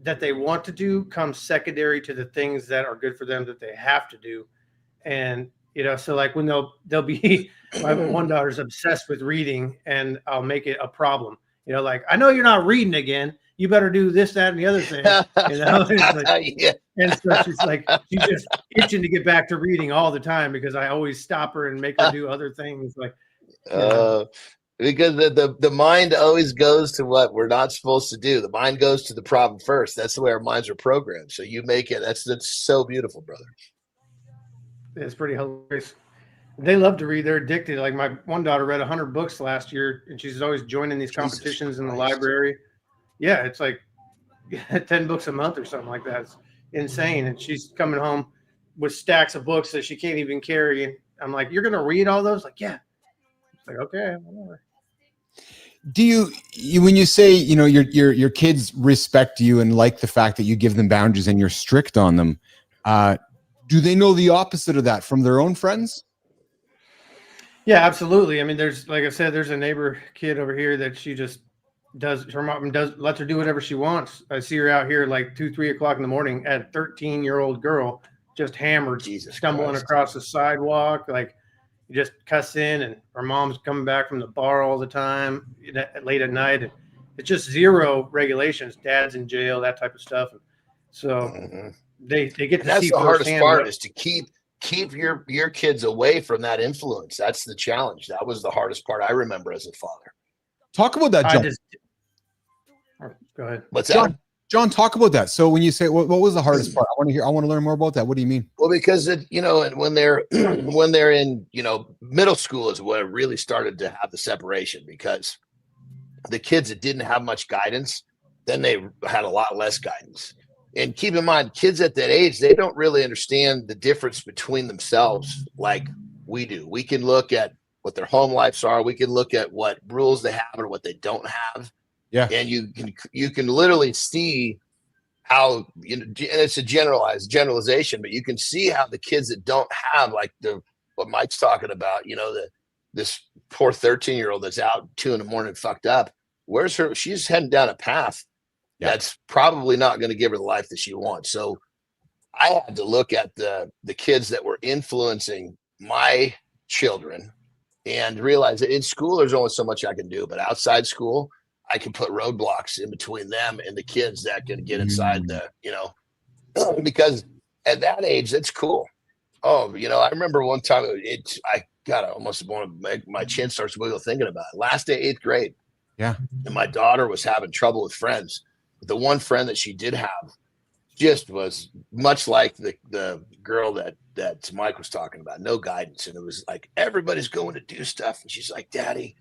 that they want to do, come secondary to the things that are good for them that they have to do. And, you know, so like when they'll be, my one daughter's obsessed with reading, and I'll make it a problem, you know, like, I know you're not reading again. You better do this, that, and the other thing, you know? Like, yeah. And so she's like, she's just itching to get back to reading all the time because I always stop her and make her do other things. Like, because the mind always goes to what we're not supposed to do. The mind goes to the problem first. That's the way our minds are programmed. So you make it. That's so beautiful, brother. It's pretty hilarious. They love to read. They're addicted. Like my one daughter read 100 books last year, and she's always joining these competitions in the library. Yeah, it's like 10 books a month or something like that. It's insane. And she's coming home with stacks of books that she can't even carry. And I'm like, you're going to read all those? Like, yeah. It's like, okay, whatever. Do you when you say, you know, your kids respect you and like the fact that you give them boundaries and you're strict on them, do they know the opposite of that from their own friends? Yeah, absolutely. I mean, there's, like I said, there's a neighbor kid over here that she just her mom lets her do whatever she wants. I see her out here like 2-3 o'clock in the morning at a 13-year-old girl just hammered, stumbling across the sidewalk, like just cussing, and her mom's coming back from the bar all the time late at night. And it's just zero regulations. Dad's in jail, that type of stuff. So they get to that's see the hardest part, is to keep your kids away from that influence. That's the challenge. That was the hardest part I remember as a father. Talk about that, John. Go ahead. What's that? John, talk about that. So when you say what was the hardest part? I want to learn more about that. What do you mean? Well, because you know, when they're in, you know, middle school is when it really started to have the separation, because the kids that didn't have much guidance, then they had a lot less guidance. And keep in mind, kids at that age, they don't really understand the difference between themselves like we do. We can look at what their home lives are. We can look at what rules they have or what they don't have. Yeah. And you can literally see how, you know, and it's a generalization, but you can see how the kids that don't have, like what Mike's talking about, you know, this poor 13-year-old that's out 2 a.m. fucked up. Where's her? She's heading down a path that's probably not going to give her the life that she wants. So I had to look at the kids that were influencing my children and realize that in school, there's only so much I can do, but outside school, I can put roadblocks in between them and the kids that can get inside the, you know, because at that age, that's cool. Oh, you know, I remember one time I almost want to make my chin starts wiggle thinking about it. Last day, 8th grade. Yeah. And my daughter was having trouble with friends. But the one friend that she did have, just was much like the girl that Mike was talking about, no guidance. And it was like, everybody's going to do stuff. And she's like, Daddy,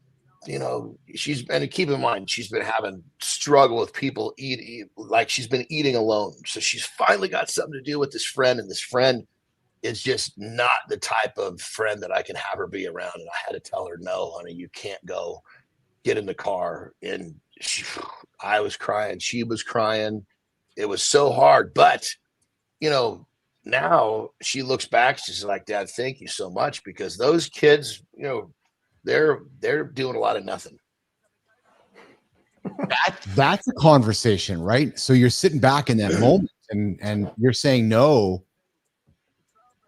you know, she's been, keep in mind, she's been having struggle with people eat, like she's been eating alone. So she's finally got something to do with this friend, and this friend is just not the type of friend that I can have her be around. And I had to tell her, no, honey, you can't go. Get in the car. And I was crying. She was crying. It was so hard. But, you know, now she looks back, she's like, Dad, thank you so much, because those kids, you know, they're doing a lot of nothing. That's a conversation, right? So you're sitting back in that moment and you're saying no.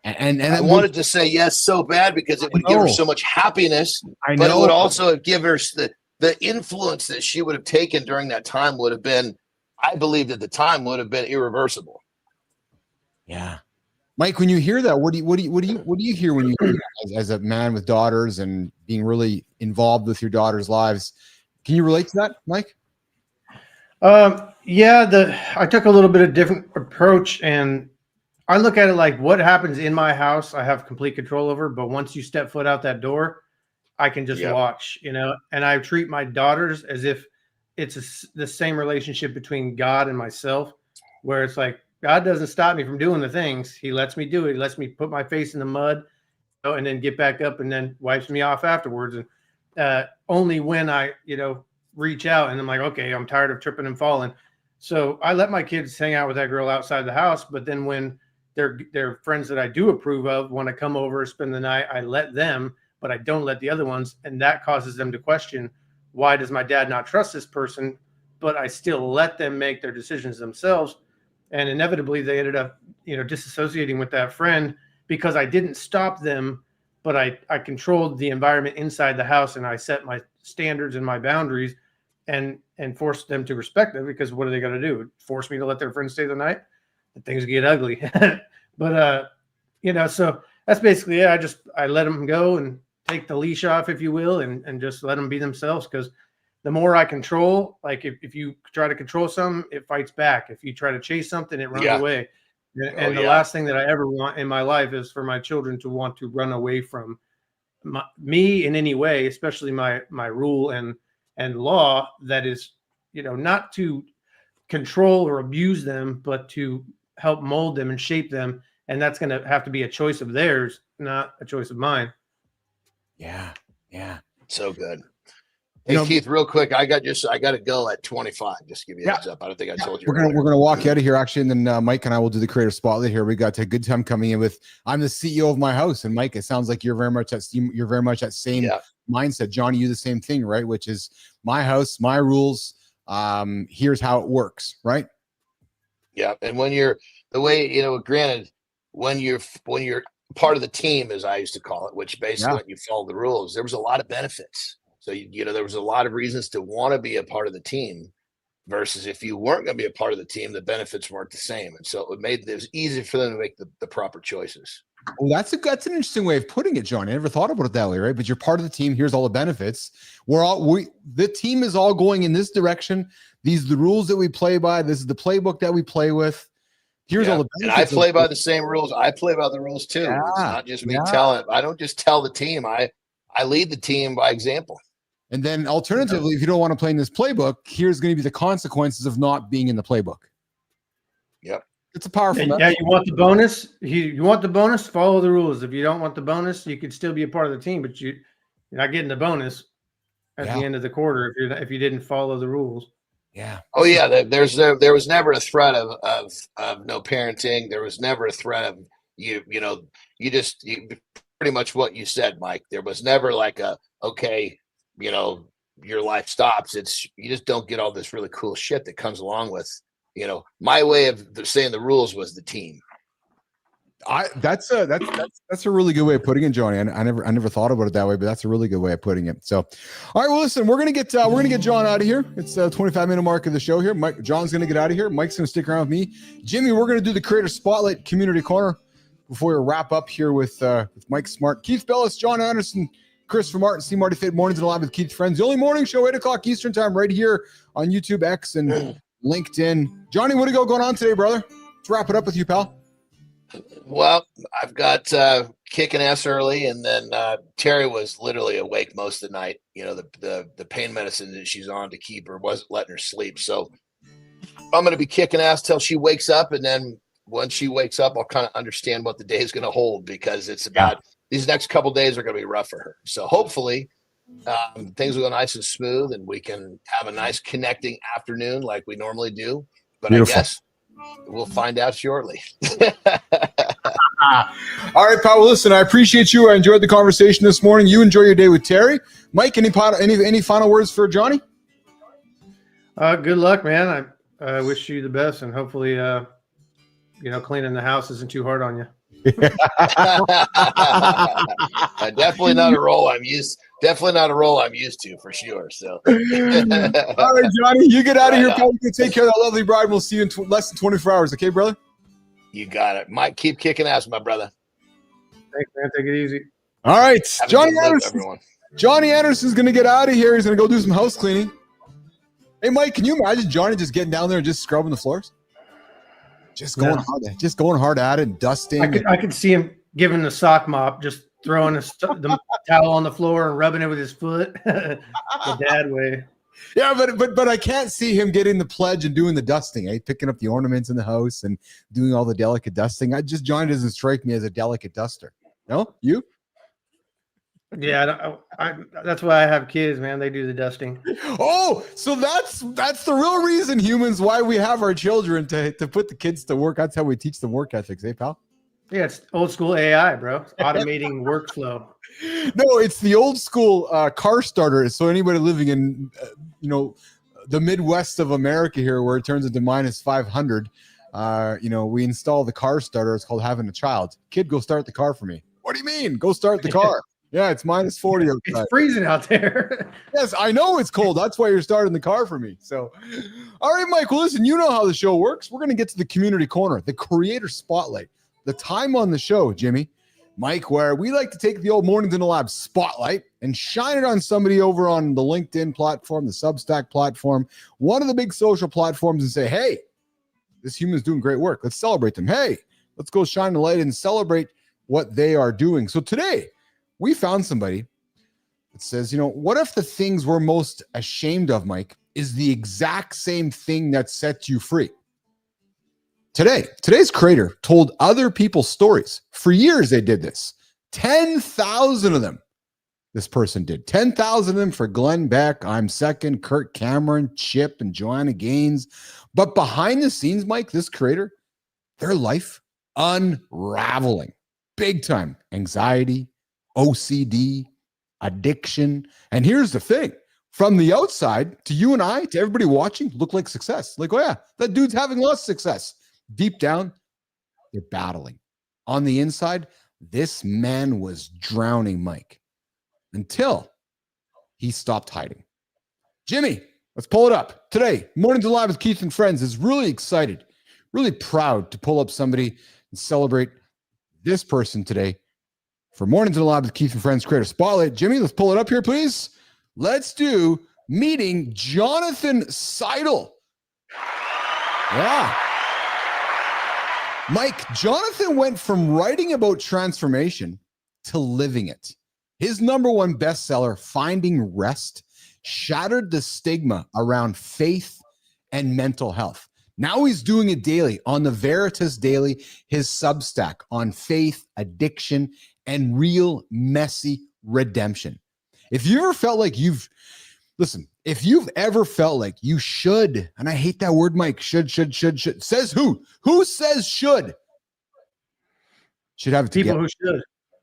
And I wanted to say yes so bad, because it would give her so much happiness, but it would also give her the influence that she would have taken during that time would have been, I believed at the time, would have been irreversible. Yeah. Mike, when you hear that, what do you hear when you hear that as a man with daughters and being really involved with your daughters' lives? Can you relate to that, Mike? Yeah, I took a little bit of different approach, and I look at it like, what happens in my house, I have complete control over. But once you step foot out that door, I can just watch, you know. And I treat my daughters as if it's the same relationship between God and myself, where it's like, God doesn't stop me from doing the things. He lets me do it. He lets me put my face in the mud, you know, and then get back up, and then wipes me off afterwards. And only when I, you know, reach out and I'm like, okay, I'm tired of tripping and falling. So I let my kids hang out with that girl outside the house. But then when they're friends that I do approve of want to come over, spend the night, I let them, but I don't let the other ones. And that causes them to question, why does my dad not trust this person? But I still let them make their decisions themselves. And inevitably they ended up, you know, disassociating with that friend, because I didn't stop them, but I controlled the environment inside the house, and I set my standards and my boundaries and forced them to respect them, because what are they going to do? Force me to let their friends stay the night? Things get ugly. But, you know, so that's basically it. I let them go and take the leash off, if you will, and just let them be themselves. Because the more I control, like if you try to control something, it fights back. If you try to chase something, it runs away. And the last thing that I ever want in my life is for my children to want to run away from me in any way, especially my rule and law that is, you know, not to control or abuse them, but to help mold them and shape them. And that's going to have to be a choice of theirs, not a choice of mine. Yeah. Yeah. So good. Hey, Keith, real quick, I got to go at 25. Just to give you a heads up. I don't think I told you. We're gonna walk out of here actually, and then Mike and I will do the creator spotlight here. We got a good time coming in with. I'm the CEO of my house, and Mike, it sounds like you're very much that same mindset. Johnny, you the same thing, right? Which is my house, my rules. Here's how it works, right? Yeah, and when you're the way, you know, granted, when you're part of the team, as I used to call it, which basically when you follow the rules, there was a lot of benefits. So, you know, there was a lot of reasons to want to be a part of the team versus if you weren't going to be a part of the team, the benefits weren't the same. And so it was easy for them to make the proper choices. Well, that's an interesting way of putting it, John. I never thought about it that way, right? But you're part of the team. Here's all the benefits. The team is all going in this direction. These are the rules that we play by. This is the playbook that we play with. Here's all the benefits. And I play by the same rules. I play by the rules too. Yeah, it's not just me telling. I don't just tell the team. I lead the team by example. And then alternatively, if you don't want to play in this playbook, here's going to be the consequences of not being in the playbook. Yep. It's a powerful message. Yeah, you want the bonus? You want the bonus? Follow the rules. If you don't want the bonus, you could still be a part of the team, but you're not getting the bonus at the end of the quarter if you didn't follow the rules. Yeah. Oh yeah. There was never a threat of no parenting. There was never a threat of you pretty much what you said, Mike. There was never like okay, you know, your life stops. You just don't get all this really cool shit that comes along with, you know, my way of saying the rules was the team. That's a really good way of putting it, Johnny. I never thought about it that way, but that's a really good way of putting it. So, all right, well, listen, we're gonna get John out of here. It's the 25-minute mark of the show here. John's gonna get out of here. Mike's gonna stick around with me. Jimmy, we're gonna do the Creator Spotlight Community Corner before we wrap up here with Mike Smart, Keith Billis, John Anderson, Christopher Martin, see Marty Fit Mornings and Live with Keith Friends. The only morning show, 8 o'clock Eastern time, right here on YouTube, X, and LinkedIn. Johnny, what do you got going on today, brother? let's wrap it up with you, pal. Well, I've got kicking ass early, and then Terry was literally awake most of the night. You know, the pain medicine that she's on to keep her wasn't letting her sleep. So I'm going to be kicking ass till she wakes up, and then once she wakes up, I'll kind of understand what the day is going to hold, because it's about these next couple of days are going to be rough for her. So hopefully things will go nice and smooth, and we can have a nice connecting afternoon like we normally do. But Beautiful. I guess we'll find out shortly. All right, pal. Well, listen, I appreciate you. I enjoyed the conversation this morning. You enjoy your day with Terry. Mike, any final words for Johnny? Good luck, man. I wish you the best, and hopefully, cleaning the house isn't too hard on you. Definitely not a role I'm used. Definitely not a role I'm used to, for sure. So, all right, Johnny, you get out of here, pal. You can take care of that lovely bride. We'll see you in less than 24 hours. Okay, brother? You got it. Mike, keep kicking ass, my brother. Thanks, man. Take it easy. All right, Have a Johnny good look, Anderson. everyone. Johnny Anderson's going to get out of here. He's going to go do some house cleaning. Hey, Mike, can you imagine Johnny just getting down there and just scrubbing the floors? Just going hard at it and dusting. I could see him giving the sock mop, just throwing the towel on the floor and rubbing it with his foot, the dad way. Yeah, but I can't see him getting the pledge and doing the dusting, picking up the ornaments in the house and doing all the delicate dusting. Johnny doesn't strike me as a delicate duster. No, you? Yeah, that's why I have kids, man. They do the dusting. Oh, so that's the real reason, humans, why we have our children, to put the kids to work. That's how we teach them work ethics, pal? Yeah, it's old school AI, bro. It's automating workflow. No, it's the old school car starter. So anybody living in, the Midwest of America here, where it turns into minus 500, we install the car starter. It's called having a child. Kid, go start the car for me. What do you mean? Go start the car. Yeah, it's minus 40 outside. It's freezing out there. Yes, I know it's cold. That's why you're starting the car for me. So, all right, Mike, well, listen, you know how the show works. We're going to get to the community corner, the creator spotlight, the time on the show, Jimmy, Mike, where we like to take the old Mornings in the Lab spotlight and shine it on somebody over on the LinkedIn platform, the Substack platform, one of the big social platforms, and say, hey, this human's doing great work. Let's celebrate them. Hey, let's go shine the light and celebrate what they are doing. So today, we found somebody that says, what if the things we're most ashamed of, Mike, is the exact same thing that sets you free? Today's creator told other people's stories. For years, they did this. 10,000 of them. This person did 10,000 of them for Glenn Beck, I'm Second, Kirk Cameron, Chip, and Joanna Gaines. But behind the scenes, Mike, this creator, their life unraveling. Big time anxiety, OCD, addiction. And here's the thing. From the outside, to you and I, to everybody watching, look like success. Like, oh yeah, that dude's having lots of success. Deep down, they're battling. On the inside, this man was drowning Mike until he stopped hiding. Jimmy, let's pull it up. Today, Mornings Alive with Keith and Friends is really excited, really proud to pull up somebody and celebrate this person today for Mornings Alive with Keith and Friends Creator Spotlight. Jimmy, let's pull it up here, please. Let's do meeting Jonathan Seidel. Yeah. Mike, Jonathan went from writing about transformation to living it. His number one bestseller, Finding Rest, shattered the stigma around faith and mental health. Now he's doing it daily on the Veritas Daily, his Substack on faith, addiction, and real messy redemption. If you ever felt like if you've ever felt like you should, and I hate that word, Mike, should, says who? Who says should? Should have it together. People who should.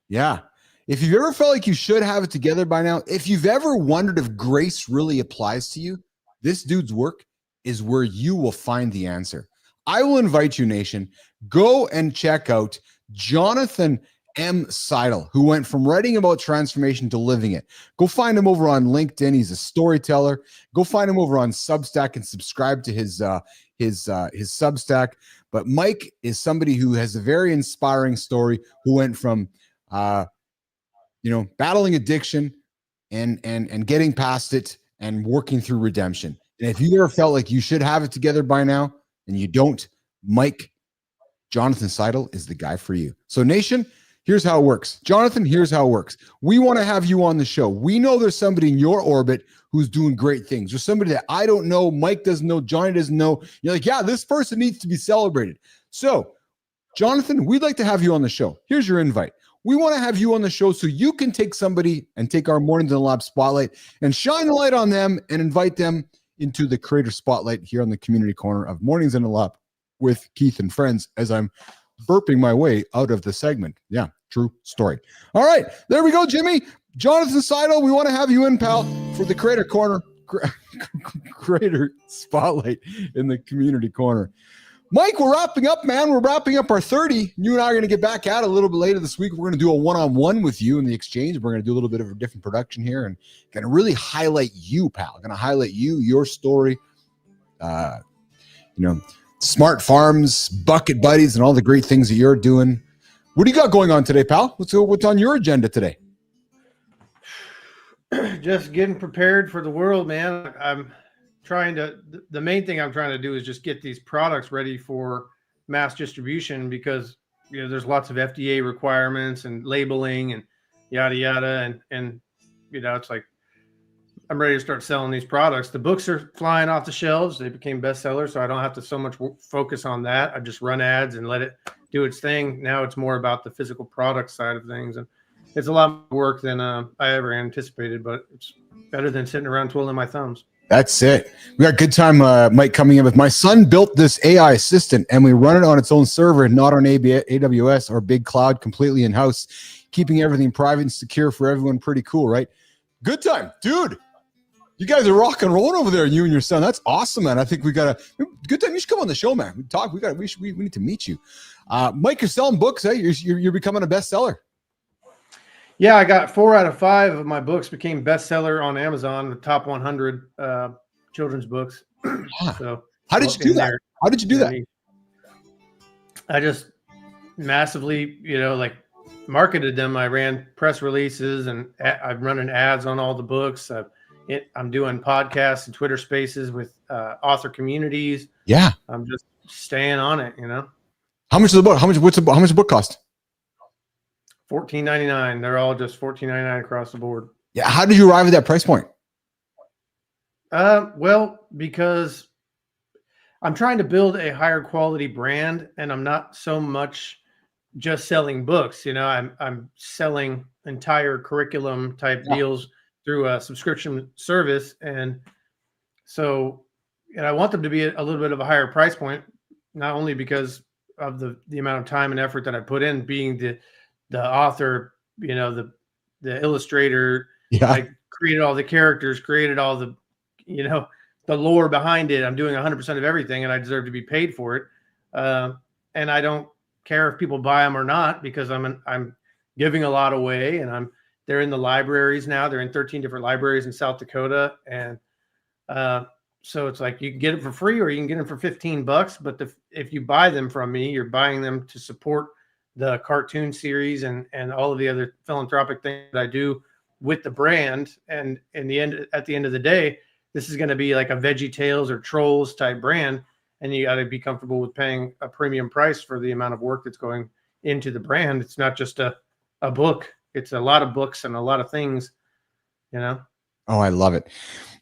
Yeah. If you've ever felt like you should have it together by now, if you've ever wondered if grace really applies to you, this dude's work is where you will find the answer. I will invite you, nation, go and check out Jonathan M. Seidel, who went from writing about transformation to living it. Go find him over on LinkedIn. He's a storyteller. Go find him over on Substack and subscribe to his Substack. But Mike is somebody who has a very inspiring story, who went from battling addiction and getting past it and working through redemption. And if you ever felt like you should have it together by now and you don't, Mike Jonathan Seidel is the guy for you. So nation, here's how it works. Jonathan, here's how it works. We want to have you on the show. We know there's somebody in your orbit who's doing great things. There's somebody that I don't know, Mike doesn't know, Johnny doesn't know. You're like, yeah, this person needs to be celebrated. So, Jonathan, we'd like to have you on the show. Here's your invite. We want to have you on the show so you can take somebody and take our Mornings in the Lab spotlight and shine the light on them and invite them into the creator spotlight here on the community corner of Mornings in the Lab with Keith and Friends as I'm burping my way out of the segment. Yeah, true story. All right, there we go, Jimmy. Jonathan Seidel, we want to have you in, pal, for the creator corner, creator spotlight in the community corner. Mike, we're wrapping up, man. We're wrapping up our 30. You and I are going to get back at it a little bit later this week. We're going to do a one-on-one with you in the exchange. We're going to do a little bit of a different production here and going to really highlight you, pal. Going to highlight you, your story, smart farms, bucket buddies, and all the great things that you're doing. What do you got going on today, pal? What's on your agenda today? Just getting prepared for the world, man. The main thing I'm trying to do is just get these products ready for mass distribution because, there's lots of FDA requirements and labeling and yada, yada. And it's like, I'm ready to start selling these products. The books are flying off the shelves. They became bestsellers, so I don't have to so much focus on that. I just run ads and let it do its thing. Now it's more about the physical product side of things. And it's a lot more work than I ever anticipated, but it's better than sitting around twiddling my thumbs. That's it. We got a good time, Mike, coming in with my son built this AI assistant and we run it on its own server, not on AWS or big cloud, completely in-house, keeping everything private and secure for everyone. Pretty cool, right? Good time. Dude, you guys are rock and rolling over there, you and your son. That's awesome, man. I think we got a good time. You should come on the show, man. We talk. We need to meet you. Mike, you're selling books, eh? You're becoming a bestseller. Yeah, I got 4 out of 5 of my books became bestseller on Amazon, the top 100 children's books. So how did you do that? How did you do that? I just massively, marketed them. I ran press releases and I'm running ads on all the books. I'm doing podcasts and Twitter spaces with author communities. Yeah. I'm just staying on it, How much is the book? How much the book cost? $14.99. They're all just $14.99 across the board. Yeah. How did you arrive at that price point? Well, because I'm trying to build a higher quality brand and I'm not so much just selling books. I'm selling entire curriculum type deals through a subscription service. And so, I want them to be a little bit of a higher price point, not only because of the amount of time and effort that I put in being the author, the illustrator, I created all the characters, created all the, the lore behind it. I'm doing 100% of everything and I deserve to be paid for it. And I don't care if people buy them or not, because I'm giving a lot away and they're in the libraries now. They're in 13 different libraries in South Dakota. And so it's like, you can get it for free or you can get them for $15. But if you buy them from me, you're buying them to support the cartoon series and all of the other philanthropic things that I do with the brand. And at the end of the day, this is going to be like a Veggie Tales or Trolls type brand. And you got to be comfortable with paying a premium price for the amount of work that's going into the brand. It's not just a book. It's a lot of books and a lot of things, Oh, I love it.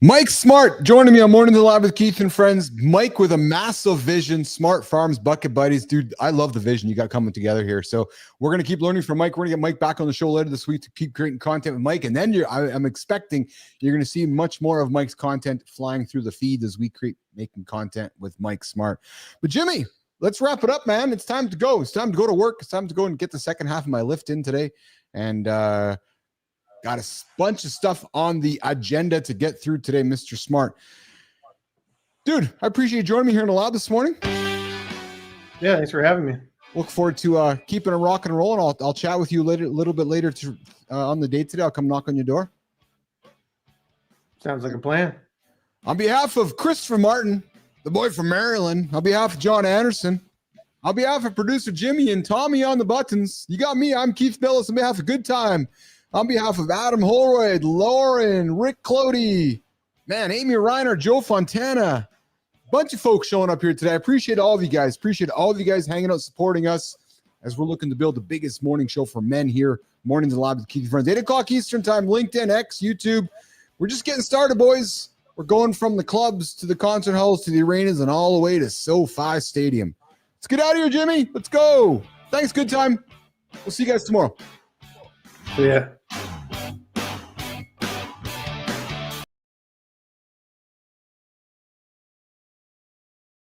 Mike Smart joining me on Morning in the Lab with Keith and Friends. Mike with a massive vision, Smart Farms, Bucket Buddies. Dude, I love the vision you got coming together here. So we're going to keep learning from Mike. We're going to get Mike back on the show later this week to keep creating content with Mike. And then I'm expecting you're going to see much more of Mike's content flying through the feed as we create making content with Mike Smart. But Jimmy, let's wrap it up, man. It's time to go. It's time to go to work. It's time to go and get the second half of my lift in today. And got a bunch of stuff on the agenda to get through today, Mr. Smart. Dude, I appreciate you joining me here in the lab this morning. Yeah, thanks for having me. Look forward to keeping it rock and rolling. I'll chat with you a little bit later on the day today. I'll come knock on your door. Sounds like a plan. On behalf of Christopher Martin, the boy from Maryland, on behalf of John Anderson, on behalf of producer Jimmy and Tommy on the buttons, you got me. I'm Keith Billis. On behalf of Good Time, on behalf of Adam Holroyd, Lauren, Rick Clody, man, Amy Reiner, Joe Fontana, Bunch of folks showing up here today. I appreciate all of you guys. Appreciate all of you guys hanging out, supporting us as we're looking to build the biggest morning show for men here. Mornings Alive with Keith Friends. 8 o'clock Eastern time, LinkedIn, X, YouTube. We're just getting started, boys. We're going from the clubs to the concert halls to the arenas and all the way to SoFi Stadium. Let's get out of here, Jimmy. Let's go. Thanks. Good time. We'll see you guys tomorrow. Yeah.